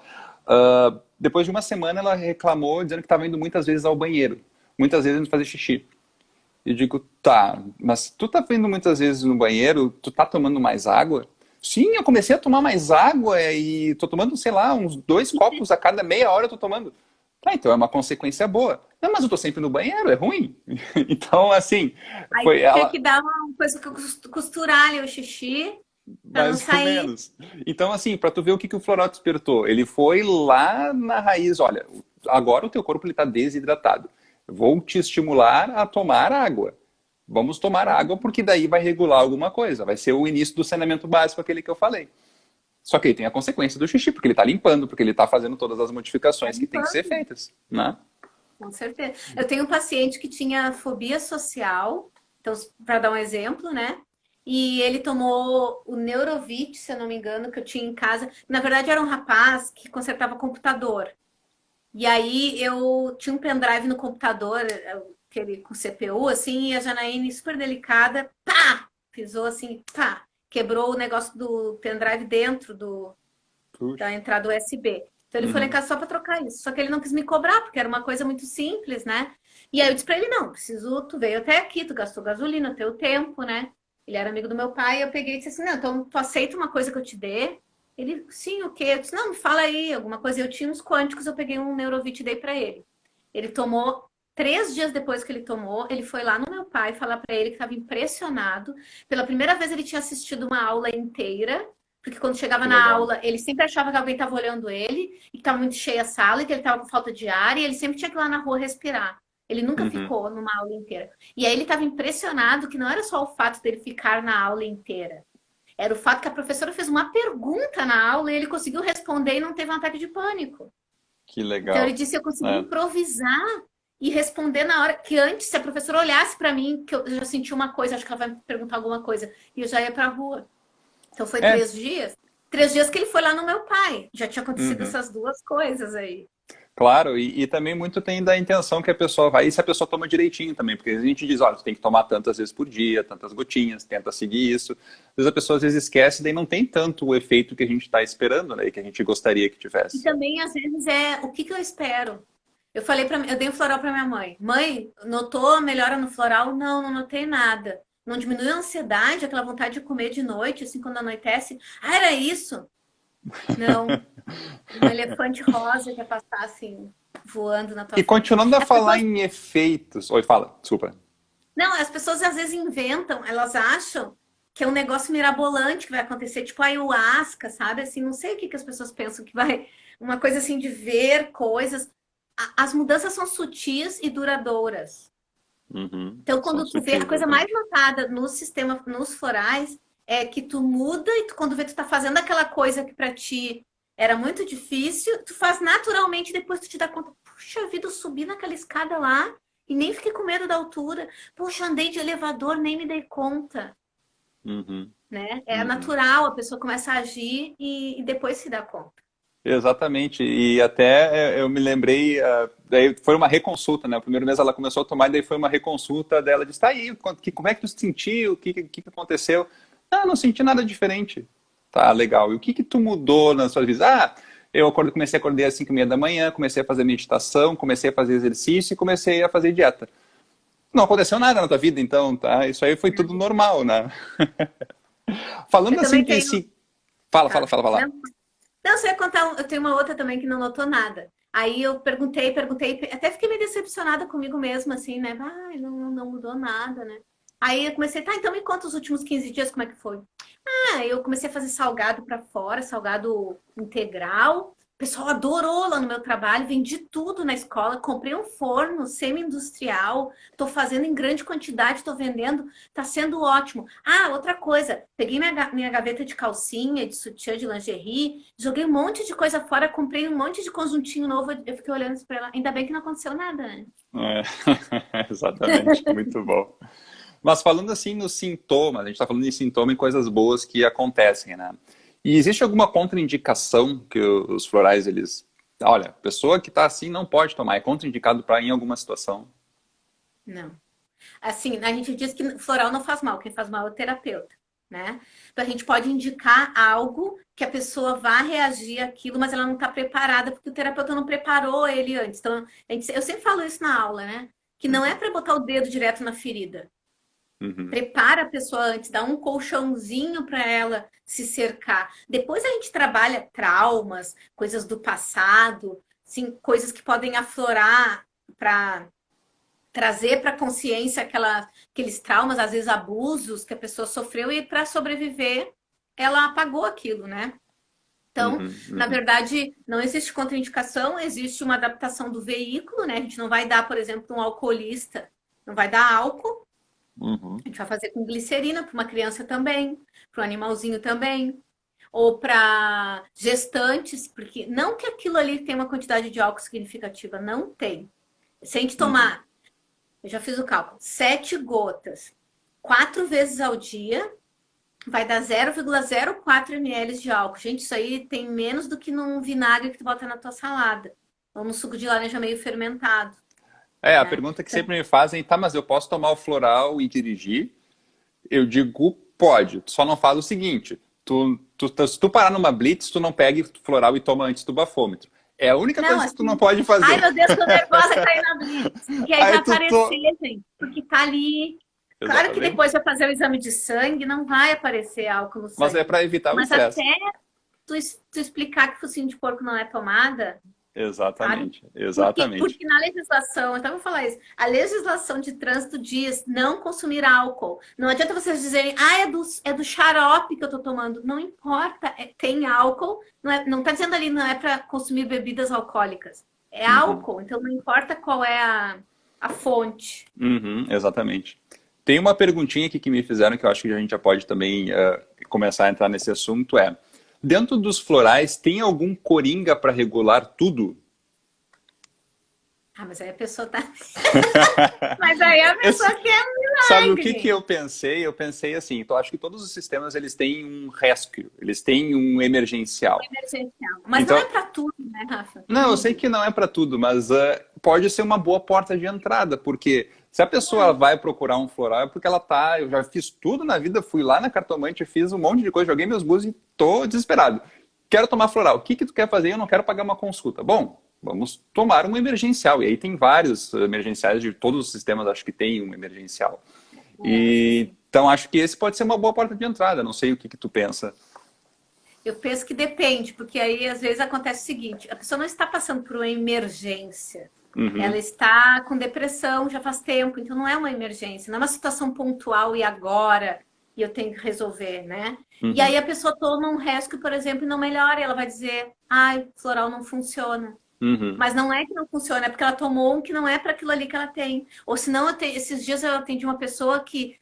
Depois de uma semana, ela reclamou, dizendo que estava indo muitas vezes ao banheiro, muitas vezes indo fazer xixi. Eu digo, tá, mas tu tá indo muitas vezes no banheiro, tu tá tomando mais água? Sim, eu comecei a tomar mais água e tô tomando, sei lá, uns 2 copos a cada meia hora eu tô tomando. Tá, então é uma consequência boa. Não, mas eu tô sempre no banheiro, é ruim. Então, assim, Aí foi tu tinha ela, que dar uma coisa que costurar ali o xixi para não mais ou sair. menos. Então, assim, para tu ver o que o floral despertou, ele foi lá na raiz, olha, agora o teu corpo ele tá desidratado. Eu vou te estimular a tomar água. Vamos tomar água porque daí vai regular alguma coisa. Vai ser o início do saneamento básico, aquele que eu falei. Só que aí tem a consequência do xixi, porque ele está limpando, porque ele está fazendo todas as Tá modificações que tem que ser limpando, feitas, né? com certeza. Eu tenho um paciente que tinha fobia social, então, para dar um exemplo, né? E ele tomou o Neurovit, se eu não me engano, que eu tinha em casa. Na verdade, era um rapaz que consertava computador. E aí eu tinha um pendrive no computador, aquele com CPU, assim, e a Janaíne, super delicada, pá! Pisou assim, pá! Quebrou o negócio do pendrive dentro da Puxa. entrada USB. Então ele foi lá em Uhum. casa só para trocar isso. Só que ele não quis me cobrar, porque era uma coisa muito simples, né? E aí eu disse para ele, não, preciso, tu veio até aqui, tu gastou gasolina, teu tempo, né? Ele era amigo do meu pai, eu peguei e disse assim, não, então tu aceita uma coisa que eu te dê? Ele, sim, o quê? Eu disse, não, me fala aí, alguma coisa. Eu tinha uns quânticos, eu peguei um Neurovit e dei para ele. Ele tomou 3 dias depois que ele tomou, ele foi lá no meu pai falar para ele que estava impressionado. Pela primeira vez ele tinha assistido uma aula inteira, porque quando chegava Que na legal. aula, ele sempre achava que alguém estava olhando ele, e que estava muito cheia a sala, e que ele estava com falta de ar, e ele sempre tinha que ir lá na rua respirar. Ele nunca Uhum. ficou numa aula inteira. E aí ele estava impressionado que não era só o fato dele ficar na aula inteira, era o fato que a professora fez uma pergunta na aula e ele conseguiu responder e não teve um ataque de pânico. Que Então ele legal. disse: eu consegui É. improvisar e responder na hora que antes, se a professora olhasse para mim, que eu já senti uma coisa, acho que ela vai me perguntar alguma coisa, e eu já ia para a rua. Então foi É. 3 dias. 3 dias que ele foi lá no meu pai. Já tinha acontecido Uhum. essas duas coisas aí. Claro, e também muito tem da intenção que a pessoa vai, e se a pessoa toma direitinho também, porque a gente diz, olha, você tem que tomar tantas vezes por dia, tantas gotinhas, tenta seguir isso. Às vezes a pessoa às vezes esquece, daí não tem tanto o efeito que a gente está esperando, né, e que a gente gostaria que E tivesse. também, às vezes, é o que eu espero. Eu falei para eu dei um floral para minha mãe. Mãe, notou a melhora no floral? Não, não notei nada. Não diminuiu a ansiedade, aquela vontade de comer de noite, assim, quando anoitece? Ah, era isso? Não. Um elefante rosa que ia passar, assim, voando na tua E frente. continuando a As falar pessoas, em efeitos. Oi, fala, desculpa. não, as pessoas às vezes inventam, elas acham que é um negócio mirabolante que vai acontecer, tipo ayahuasca, sabe? Assim, não sei o que que as pessoas pensam que vai. Uma coisa assim de ver coisas. As mudanças são sutis e duradouras. Uhum. Então, São quando tu vê, a sutis, coisa mais verdade. notada no sistema, nos florais, é que tu muda e tu, quando vê, tu tá fazendo aquela coisa que para ti era muito difícil, tu faz naturalmente, depois tu te dá conta, puxa vida, eu subi naquela escada lá e nem fiquei com medo da altura. Poxa, andei de elevador, nem me dei conta, Uhum. né? É Uhum. natural, a pessoa começa a agir e depois se dá conta. Exatamente, e até eu me lembrei, daí foi uma reconsulta, né? O primeiro mês ela começou a tomar, e daí foi uma reconsulta dela, disse, tá aí, como é que tu se sentiu, o que aconteceu? Ah, não senti nada diferente. Tá, legal. E o que tu mudou na sua vida? Ah, comecei a acordar às 5:30 da manhã, comecei a fazer meditação, comecei a fazer exercício e comecei a fazer dieta. Não aconteceu nada na tua vida, então, tá? Isso aí foi tudo normal, né? Eu Falando assim também de tenho. si... Fala, fala, Tá. fala, fala. Não, você ia contar, eu tenho uma outra também que não notou nada. Aí eu perguntei, até fiquei meio decepcionada comigo mesma, assim, né? Ah, não mudou nada, né? Aí eu comecei, tá, então me conta os últimos 15 dias como é que foi. Ah, eu comecei a fazer salgado para fora, salgado integral. O pessoal adorou lá no meu trabalho, vendi tudo na escola, comprei um forno semi-industrial, tô fazendo em grande quantidade, tô vendendo, tá sendo ótimo. Ah, outra coisa, peguei minha gaveta de calcinha, de sutiã, de lingerie, joguei um monte de coisa fora, comprei um monte de conjuntinho novo, eu fiquei olhando para ela, ainda bem que não aconteceu nada, né? É, exatamente, muito bom. Mas falando assim nos sintomas, a gente está falando de sintoma em coisas boas que acontecem, né? E existe alguma contraindicação que os florais, eles... Olha, pessoa que está assim não pode tomar, é contraindicado para em alguma situação. Não. Assim, a gente diz que floral não faz mal, quem faz mal é o terapeuta, né? Então a gente pode indicar algo que a pessoa vá reagir àquilo, mas ela não está preparada, porque o terapeuta não preparou ele antes. Então, eu sempre falo isso na aula, né? Que não é Uhum, para botar o dedo direto na ferida. uhum, Prepara a pessoa antes, dá um colchãozinho para ela se cercar. Depois a gente trabalha traumas, coisas do passado, sim, coisas que podem aflorar para trazer para a consciência aqueles traumas, às vezes abusos que a pessoa sofreu e para sobreviver, ela apagou aquilo, né? Então, uhum, na uhum, verdade, não existe contraindicação, existe uma adaptação do veículo, né? A gente não vai dar, por exemplo, para um alcoolista, não vai dar álcool, uhum. a gente vai fazer com glicerina para uma criança também, para um animalzinho também, ou para gestantes, porque não que aquilo ali tenha uma quantidade de álcool significativa, não tem. Se a gente Uhum. tomar, eu já fiz o cálculo, 7 gotas, 4 vezes ao dia, vai dar 0,04 ml de álcool. Gente, isso aí tem menos do que num vinagre que tu bota na tua salada. Ou no suco de laranja meio fermentado. É, a né? pergunta que sempre me fazem, tá, mas eu posso tomar o floral e dirigir? Eu digo, pode. Tu só não faz o seguinte, se tu parar numa blitz, tu não pega o floral e toma antes do bafômetro. É a única Não, coisa que tu não assim, pode ai fazer. meu Deus, tô nervosa, cair na blitz. Porque aí vai Aí aparecer, gente, porque tá ali. Claro que Exatamente. depois vai fazer o exame de sangue, não vai aparecer álcool no Mas é sangue. para evitar o Mas até estresse. tu explicar que focinho de porco não é tomada, sabe? Exatamente, Porque, exatamente. porque na legislação, eu estava falar isso, a legislação de trânsito diz não consumir álcool. Não adianta vocês dizerem, ah, é do xarope que eu estou tomando. Não importa, tem álcool, não tá dizendo ali, não é para consumir bebidas alcoólicas. É Uhum, álcool, então não importa qual é a fonte. uhum, exatamente. Tem uma perguntinha aqui que me fizeram que eu acho que a gente já pode também começar a entrar nesse assunto, dentro dos florais, tem algum coringa para regular tudo? Ah, mas aí a pessoa tá. Mas aí a pessoa quer um Sabe o que milagre. eu pensei? Eu pensei assim, então acho que todos os sistemas eles têm um rescue, eles têm um emergencial. Emergencial. Mas não é Então, para tudo, né, Rafa? não, eu sei que não é para tudo, mas pode ser uma boa porta de entrada, porque se a pessoa É. vai procurar um floral é porque ela tá, eu já fiz tudo na vida, fui lá na cartomante, fiz um monte de coisa, joguei meus búzios e tô desesperado. Quero tomar floral. O que que tu quer fazer? Eu não quero pagar uma consulta. Bom, vamos tomar um emergencial. E aí tem vários emergenciais de todos os sistemas, acho que tem um emergencial. Mas E assim, então acho que esse pode ser uma boa porta de entrada. Não sei o que que tu pensa. eu penso que depende, porque aí às vezes acontece o seguinte: a pessoa não está passando por uma emergência, ela Uhum, está com depressão já faz tempo, então não é uma emergência, não é uma situação pontual e agora e eu tenho que resolver, né? E uhum, aí a pessoa toma um rescue, por exemplo, e não melhora, e ela vai dizer, ai, floral não funciona. uhum, Mas não é que não funciona, é porque ela tomou um que não é para aquilo ali que ela tem. Ou senão, esses dias eu atendi uma pessoa que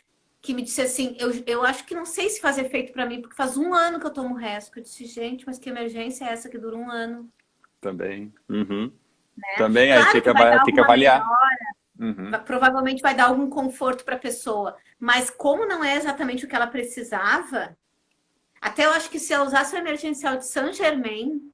me disse assim: eu acho que não sei se faz efeito para mim, porque faz um ano que eu tomo Resco. Eu disse, gente, mas que emergência é essa que dura um ano? também. Uhum. Né? Também aí Claro que vai dar tem que alguma avaliar. melhor, Uhum, provavelmente vai dar algum conforto para a pessoa, mas como não é exatamente o que ela precisava, até eu acho que se ela usasse o emergencial de Saint Germain,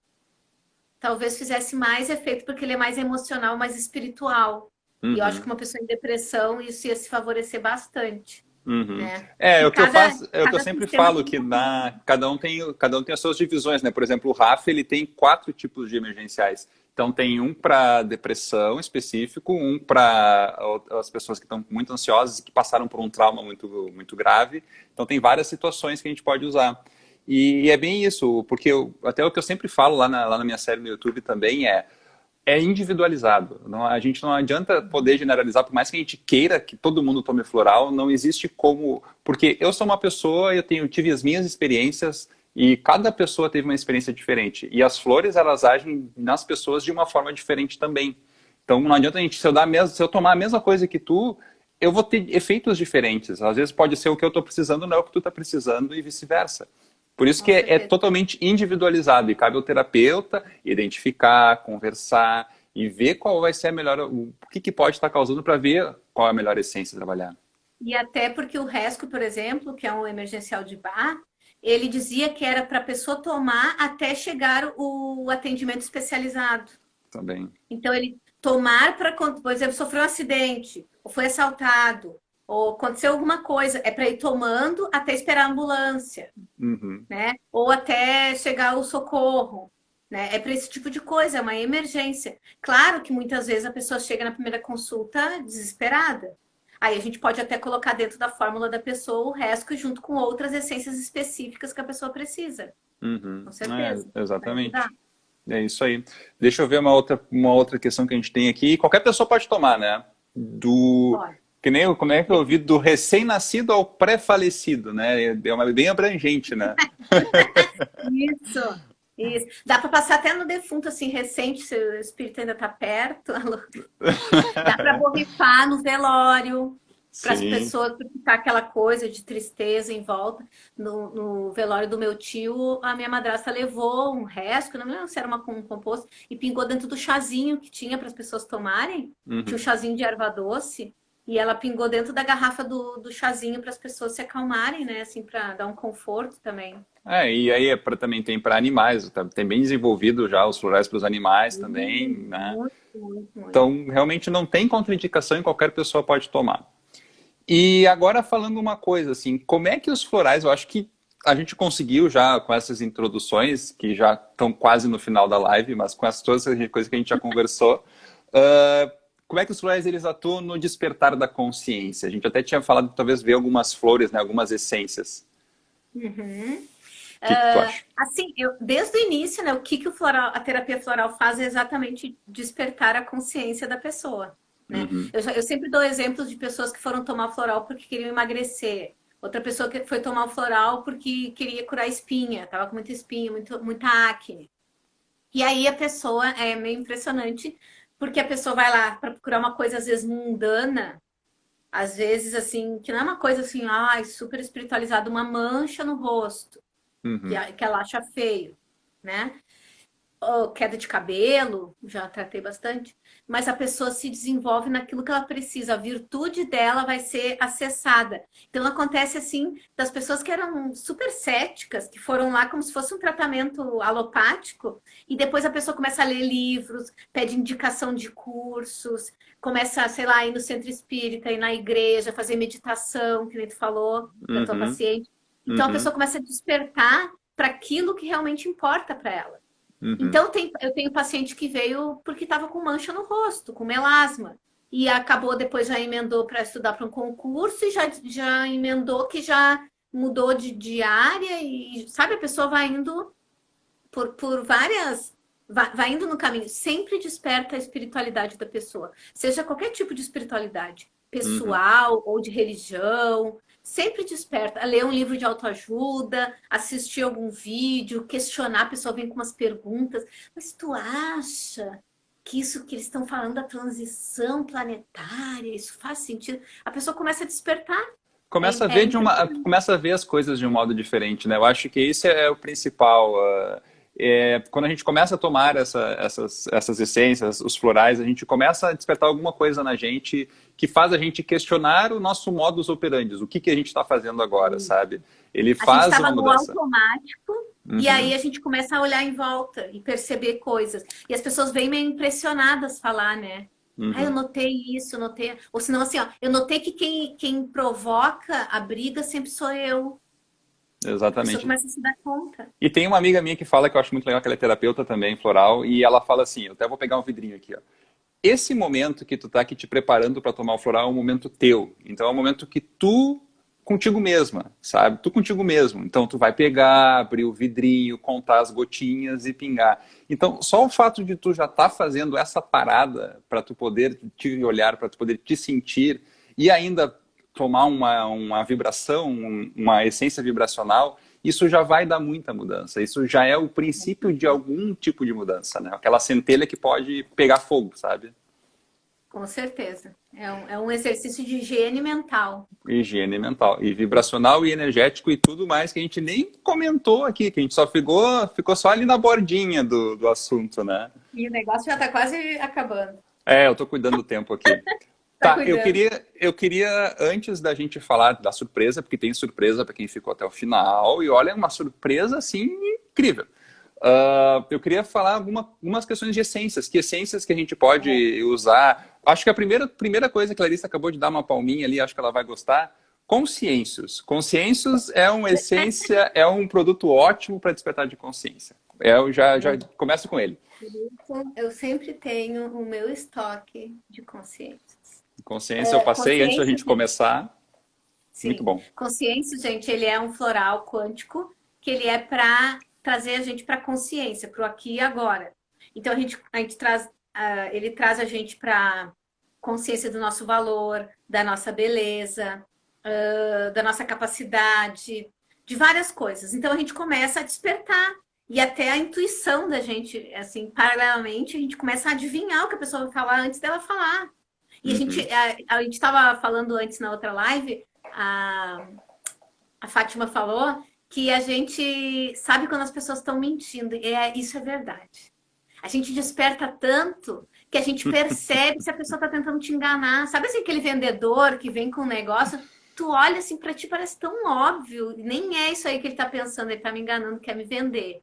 talvez fizesse mais efeito, porque ele é mais emocional, mais espiritual. E eu acho que uhum, uma pessoa em depressão, isso ia se favorecer bastante, uhum. né? É, é E o que eu cada, faço, é o que eu cada sempre sistema falo, tem que uma coisa. cada um tem as suas divisões, né? Por exemplo, o RAF, ele tem 4 tipos de emergenciais. Então tem um para depressão específico, um para as pessoas que estão muito ansiosas e que passaram por um trauma muito grave. Então tem várias situações que a gente pode usar. E é bem isso, porque até o que eu sempre falo lá na minha série no YouTube também é individualizado. Não, a gente não adianta poder generalizar, por mais que a gente queira que todo mundo tome floral, não existe como. Porque eu sou uma pessoa, tive as minhas experiências e cada pessoa teve uma experiência diferente. E as flores, elas agem nas pessoas de uma forma diferente também. Então não adianta a gente, se eu tomar a mesma coisa que tu, eu vou ter efeitos diferentes. Às vezes pode ser o que eu estou precisando, não é o que tu está precisando e vice-versa. Por isso Com que é certeza. totalmente individualizado e cabe ao terapeuta identificar, conversar e ver qual vai ser a melhor, o que pode estar causando para ver qual é a melhor essência a trabalhar E até porque o Rescue, por exemplo, que é um emergencial de bar, ele dizia que era para a pessoa tomar até chegar o atendimento especializado. também. Então, ele tomar para, por exemplo, sofreu um acidente, ou foi assaltado, ou aconteceu alguma coisa, é para ir tomando até esperar a ambulância, Uhum, né? Ou até chegar o socorro, né? É para esse tipo de coisa, é uma emergência. Claro que muitas vezes a pessoa chega na primeira consulta desesperada. Aí a gente pode até colocar dentro da fórmula da pessoa o rescue junto com outras essências específicas que a pessoa precisa. uhum. Com certeza. Vai ajudar. Exatamente. É isso aí. Deixa eu ver uma outra questão que a gente tem aqui. Qualquer pessoa pode tomar, né? Do Pode. que nem como é que eu ouvi do recém-nascido ao pré-falecido, né? É uma bem abrangente, né? Isso, isso. Dá para passar até no defunto, assim, recente, se o espírito ainda está perto. Alô. Dá para borrifar no velório, para as Sim. pessoas, porque tá aquela coisa de tristeza em volta. No velório do meu tio, a minha madrasta levou um resto, que eu não lembro se era um composto, e pingou dentro do chazinho que tinha para as pessoas tomarem. Tinha o Uhum. chazinho de erva doce. E ela pingou dentro da garrafa do chazinho para as pessoas se acalmarem, né? Assim, para dar um conforto também. E aí também tem para animais, tem bem desenvolvido já os florais para os animais também, né? Muito, muito, muito. Então, realmente não tem contraindicação e qualquer pessoa pode tomar. E agora falando uma coisa, assim, como é que os florais, eu acho que a gente conseguiu já com essas introduções, que já estão quase no final da live, mas com todas essas coisas que a gente já conversou, como é que os florais eles atuam no despertar da consciência? A gente até tinha falado, talvez, ver algumas flores, né, algumas essências. Uhum. O que tu acha? Assim, desde o início, né, o que a terapia floral faz é exatamente despertar a consciência da pessoa, né? Uhum, Eu sempre dou exemplos de pessoas que foram tomar floral porque queriam emagrecer. Outra pessoa que foi tomar o floral porque queria curar espinha, tava com muita espinha, muita acne. E aí a pessoa é meio impressionante, porque a pessoa vai lá para procurar uma coisa às vezes mundana, às vezes assim, que não é uma coisa assim, ai, super espiritualizada, uma mancha no rosto uhum, que ela acha feio, né? Ou queda de cabelo, já tratei bastante, mas a pessoa se desenvolve naquilo que ela precisa, a virtude dela vai ser acessada. Então acontece assim, das pessoas que eram super céticas, que foram lá como se fosse um tratamento alopático, e depois a pessoa começa a ler livros, pede indicação de cursos, começa, sei lá, a ir no centro espírita, ir na igreja, fazer meditação, que nem tu falou, da tua uhum, paciente. Então a uhum, pessoa começa a despertar para aquilo que realmente importa para ela. uhum. Então, eu tenho paciente que veio porque estava com mancha no rosto, com melasma. E acabou, depois já emendou para estudar para um concurso e já emendou que já mudou de área e, sabe, a pessoa vai indo por várias. Vai indo no caminho, sempre desperta a espiritualidade da pessoa, seja qualquer tipo de espiritualidade, Uhum. pessoal ou de religião, sempre desperta. Ler um livro de autoajuda, assistir algum vídeo, questionar, a pessoa vem com umas perguntas. Mas tu acha que isso que eles estão falando da transição planetária, isso faz sentido? A pessoa começa a despertar. Começa a É ver impressionante. começa a ver as coisas de um modo diferente, né? Eu acho que isso é o principal. Quando a gente começa a tomar essas essências, os florais, a gente começa a despertar alguma coisa na gente que faz a gente questionar o nosso modus operandi, o que a gente está fazendo agora, sabe? Ele A gente faz estava uma no mudança. automático e aí Uhum, a gente começa a olhar em volta e perceber coisas. E as pessoas vêm meio impressionadas falar, né? Ah, eu uhum, notei isso, eu notei. Ou senão, assim, ó, eu notei que quem provoca a briga sempre sou eu. A pessoa exatamente. começa a se dar conta. E tem uma amiga minha que fala que eu acho muito legal, que ela é terapeuta também, floral, e ela fala assim, eu até vou pegar um vidrinho aqui, ó. Esse momento que tu tá aqui te preparando para tomar o floral é um momento teu. Então é um momento que tu contigo mesma, sabe? Tu contigo mesmo. Então tu vai pegar, abrir o vidrinho, contar as gotinhas e pingar. Então só o fato de tu já estar fazendo essa parada para tu poder te olhar, para tu poder te sentir e ainda tomar uma vibração, uma essência vibracional, isso já vai dar muita mudança. Isso já é o princípio de algum tipo de mudança, né? Aquela centelha que pode pegar fogo, sabe? Com certeza. É um exercício de higiene mental. Higiene mental. E vibracional e energético e tudo mais que a gente nem comentou aqui, que a gente só ficou só ali na bordinha do assunto, né? E o negócio já está quase acabando. Eu tô cuidando do tempo aqui. Tá Tá, cuidando. eu queria, antes da gente falar da surpresa, porque tem surpresa para quem ficou até o final, e olha, é uma surpresa assim incrível. Eu queria falar algumas questões de essências, que essências que a gente pode usar. Acho que a primeira coisa que a Larissa acabou de dar uma palminha ali, acho que ela vai gostar. Consciêncios. Consciêncios é uma essência, é um produto ótimo para despertar de consciência. Eu já começo com ele. Eu sempre tenho o meu estoque de consciências. Consciência eu passei antes da Consciência, gente começar. Muito sim. bom. Consciência, gente, ele é um floral quântico que ele é para trazer a gente para a consciência, para o aqui e agora. Então a gente traz, ele traz a gente para consciência do nosso valor, da nossa beleza, da nossa capacidade, de várias coisas. Então a gente começa a despertar e até a intuição da gente, assim, paralelamente, a gente começa a adivinhar o que a pessoa vai falar antes dela falar. E Uhum. a gente estava falando antes na outra live, a, a Fátima falou que a gente sabe quando as pessoas estão mentindo. Isso é verdade. A gente desperta tanto que a gente percebe se a pessoa está tentando te enganar. Sabe assim, aquele vendedor que vem com um negócio, tu olha assim, para ti parece tão óbvio, nem é isso aí que ele está pensando, ele está me enganando, quer me vender,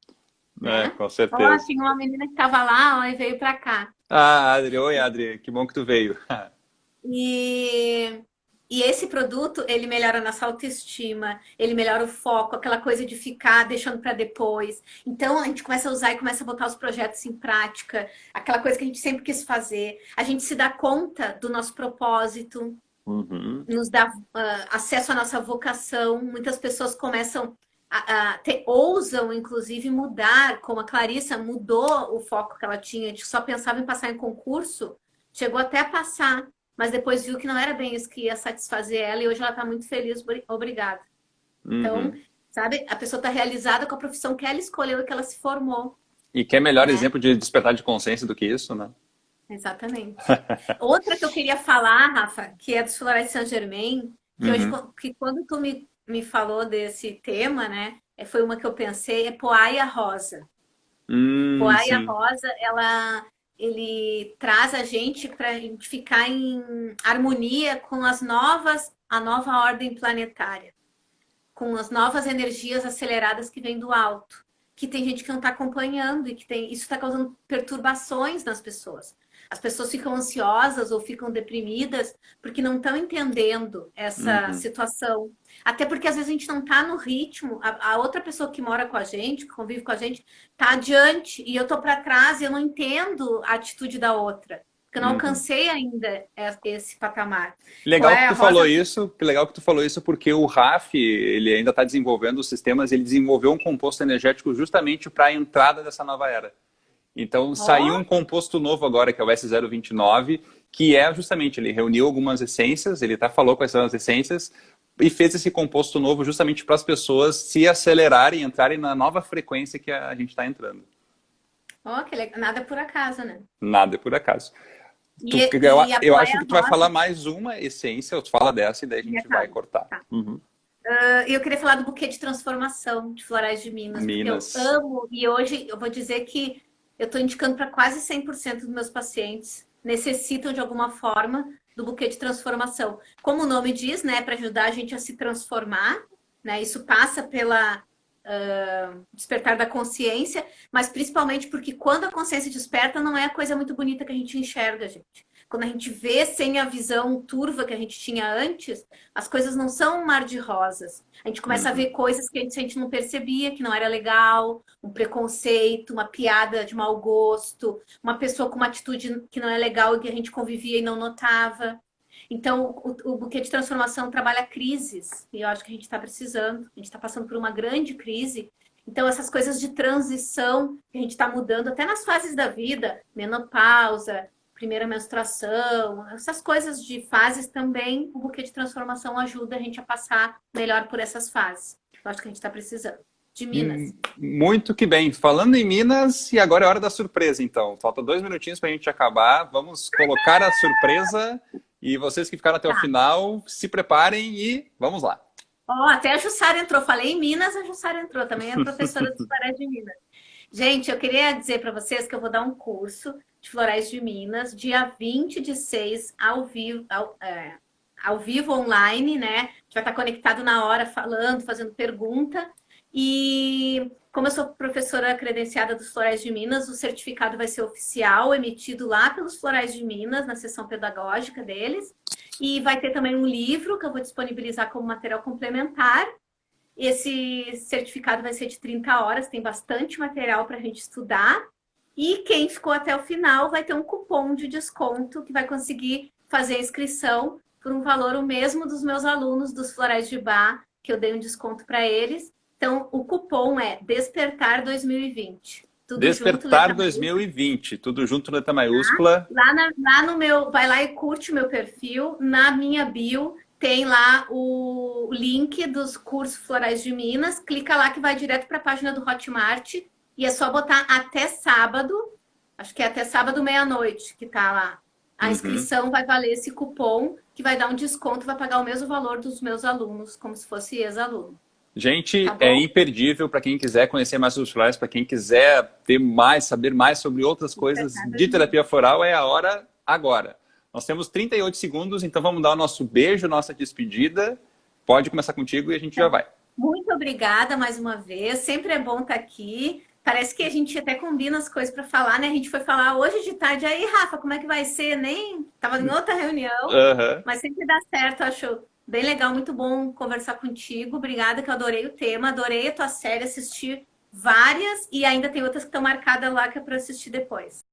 É, né? com Ó, certeza. tinha uma menina que estava lá, ó, e veio para cá. Ah, Adri, oi, Adri, que bom que tu veio. E, e esse produto, ele melhora a nossa autoestima, ele melhora o foco, aquela coisa de ficar deixando para depois. Então, a gente começa a usar e começa a botar os projetos em prática, aquela coisa que a gente sempre quis fazer. A gente se dá conta do nosso propósito, Uhum, nos dá acesso à nossa vocação. Muitas pessoas começam ousam, inclusive, mudar, como a Clarissa mudou o foco que ela tinha, de só pensava em passar em concurso, chegou até a passar, mas depois viu que não era bem isso que ia satisfazer ela e hoje ela está muito feliz, obrigada. Então, uhum. sabe, a pessoa está realizada com a profissão que ela escolheu e que ela se formou, E que é melhor né? exemplo de despertar de consciência do que isso, né? Exatamente. Outra que eu queria falar, Rafa, que é dos Florais Saint-Germain, que hoje, Uhum. que quando tu me falou desse tema, né, foi uma que eu pensei, é Poaia Rosa. Poaia Sim. Rosa, ele traz a gente para a gente ficar em harmonia com a nova ordem planetária, com as novas energias aceleradas que vêm do alto, que tem gente que não está acompanhando e que isso está causando perturbações nas pessoas. As pessoas ficam ansiosas ou ficam deprimidas porque não estão entendendo essa Uhum. situação. Até porque às vezes a gente não está no ritmo, a outra pessoa que mora com a gente, que convive com a gente, está adiante e eu estou para trás e eu não entendo a atitude da outra. Porque eu não Uhum. alcancei ainda esse patamar. Qual Legal que é a tu falou rosa? isso, que legal que tu falou isso, porque o RAF, ele ainda está desenvolvendo os sistemas, ele desenvolveu um composto energético justamente para a entrada dessa nova era. Então saiu Ó, um composto novo agora, que é o S029, que é justamente, ele reuniu algumas essências, ele até falou quais são as essências, e fez esse composto novo justamente para as pessoas se acelerarem, entrarem na nova frequência que a gente está entrando. ó, que legal. Nada por acaso, né? Nada é por acaso. E, e a Eu acho Poeia que tu vai Rosa falar mais uma essência, tu fala dessa e daí a e gente vai acaba. cortar. Tá. Uhum. E eu queria falar do buquê de transformação de Florais de Minas, porque eu Minas. amo, e hoje eu vou dizer que eu estou indicando para quase 100% dos meus pacientes necessitam de alguma forma do buquê de transformação. Como o nome diz, né, para ajudar a gente a se transformar, né? Isso passa pela despertar da consciência, mas principalmente porque quando a consciência desperta, não é a coisa muito bonita que a gente enxerga, gente. Quando a gente vê sem a visão turva que a gente tinha antes, as coisas não são um mar de rosas. A gente começa a Uhum. ver coisas que a gente não percebia, que não era legal, um preconceito, uma piada de mau gosto, uma pessoa com uma atitude que não é legal e que a gente convivia e não notava. Então, o buquê de transformação trabalha crises, e eu acho que a gente está precisando, a gente está passando por uma grande crise. Então, essas coisas de transição que a gente está mudando, até nas fases da vida, menopausa, primeira menstruação, essas coisas de fases também, o buquê de transformação ajuda a gente a passar melhor por essas fases. Eu acho que a gente está precisando. De Minas. Muito que bem. Falando em Minas, e agora é hora da surpresa, então. Falta 2 minutinhos para a gente acabar. Vamos colocar a surpresa. E vocês que ficaram até o Tá. final, se preparem e vamos lá. Ó, até a Jussara entrou. Falei em Minas, a Jussara entrou. Também é professora dos Florais de Minas. Gente, eu queria dizer para vocês que eu vou dar um curso de Florais de Minas, dia 20 de 6, ao vivo online, né? A gente vai estar conectado na hora, falando, fazendo pergunta. E como eu sou professora credenciada dos Florais de Minas, o certificado vai ser oficial, emitido lá pelos Florais de Minas, na sessão pedagógica deles. E vai ter também um livro que eu vou disponibilizar como material complementar. Esse certificado vai ser de 30 horas, tem bastante material para a gente estudar. E quem ficou até o final vai ter um cupom de desconto que vai conseguir fazer a inscrição por um valor o mesmo dos meus alunos dos Florais de Bar, que eu dei um desconto para eles. Então, o cupom é Despertar 2020. Tudo junto, Despertar letra 2020, tudo junto, letra maiúscula. lá no meu, vai lá e curte o meu perfil. Na minha bio tem lá o link dos cursos Florais de Minas. Clica lá que vai direto para a página do Hotmart. E é só botar até sábado, acho que é até sábado meia-noite que tá lá. A Uhum. inscrição vai valer esse cupom, que vai dar um desconto, vai pagar o mesmo valor dos meus alunos, como se fosse ex-aluno. Gente, tá é bom? imperdível para quem quiser conhecer mais sobre os flores, para quem quiser ter mais, saber mais sobre outras coisas Despertar de terapia floral, é a hora agora. Nós temos 38 segundos, então vamos dar o nosso beijo, nossa despedida. Pode começar contigo e a gente já vai. Muito obrigada mais uma vez. Sempre é bom estar aqui. Parece que a gente até combina as coisas para falar, né? A gente foi falar hoje de tarde. Aí, Rafa, como é que vai ser? Nem tava em outra reunião, Aham. mas sempre dá certo. Acho bem legal, muito bom conversar contigo. Obrigada, que eu adorei o tema, adorei a tua série, assisti várias e ainda tem outras que estão marcadas lá que é para assistir depois.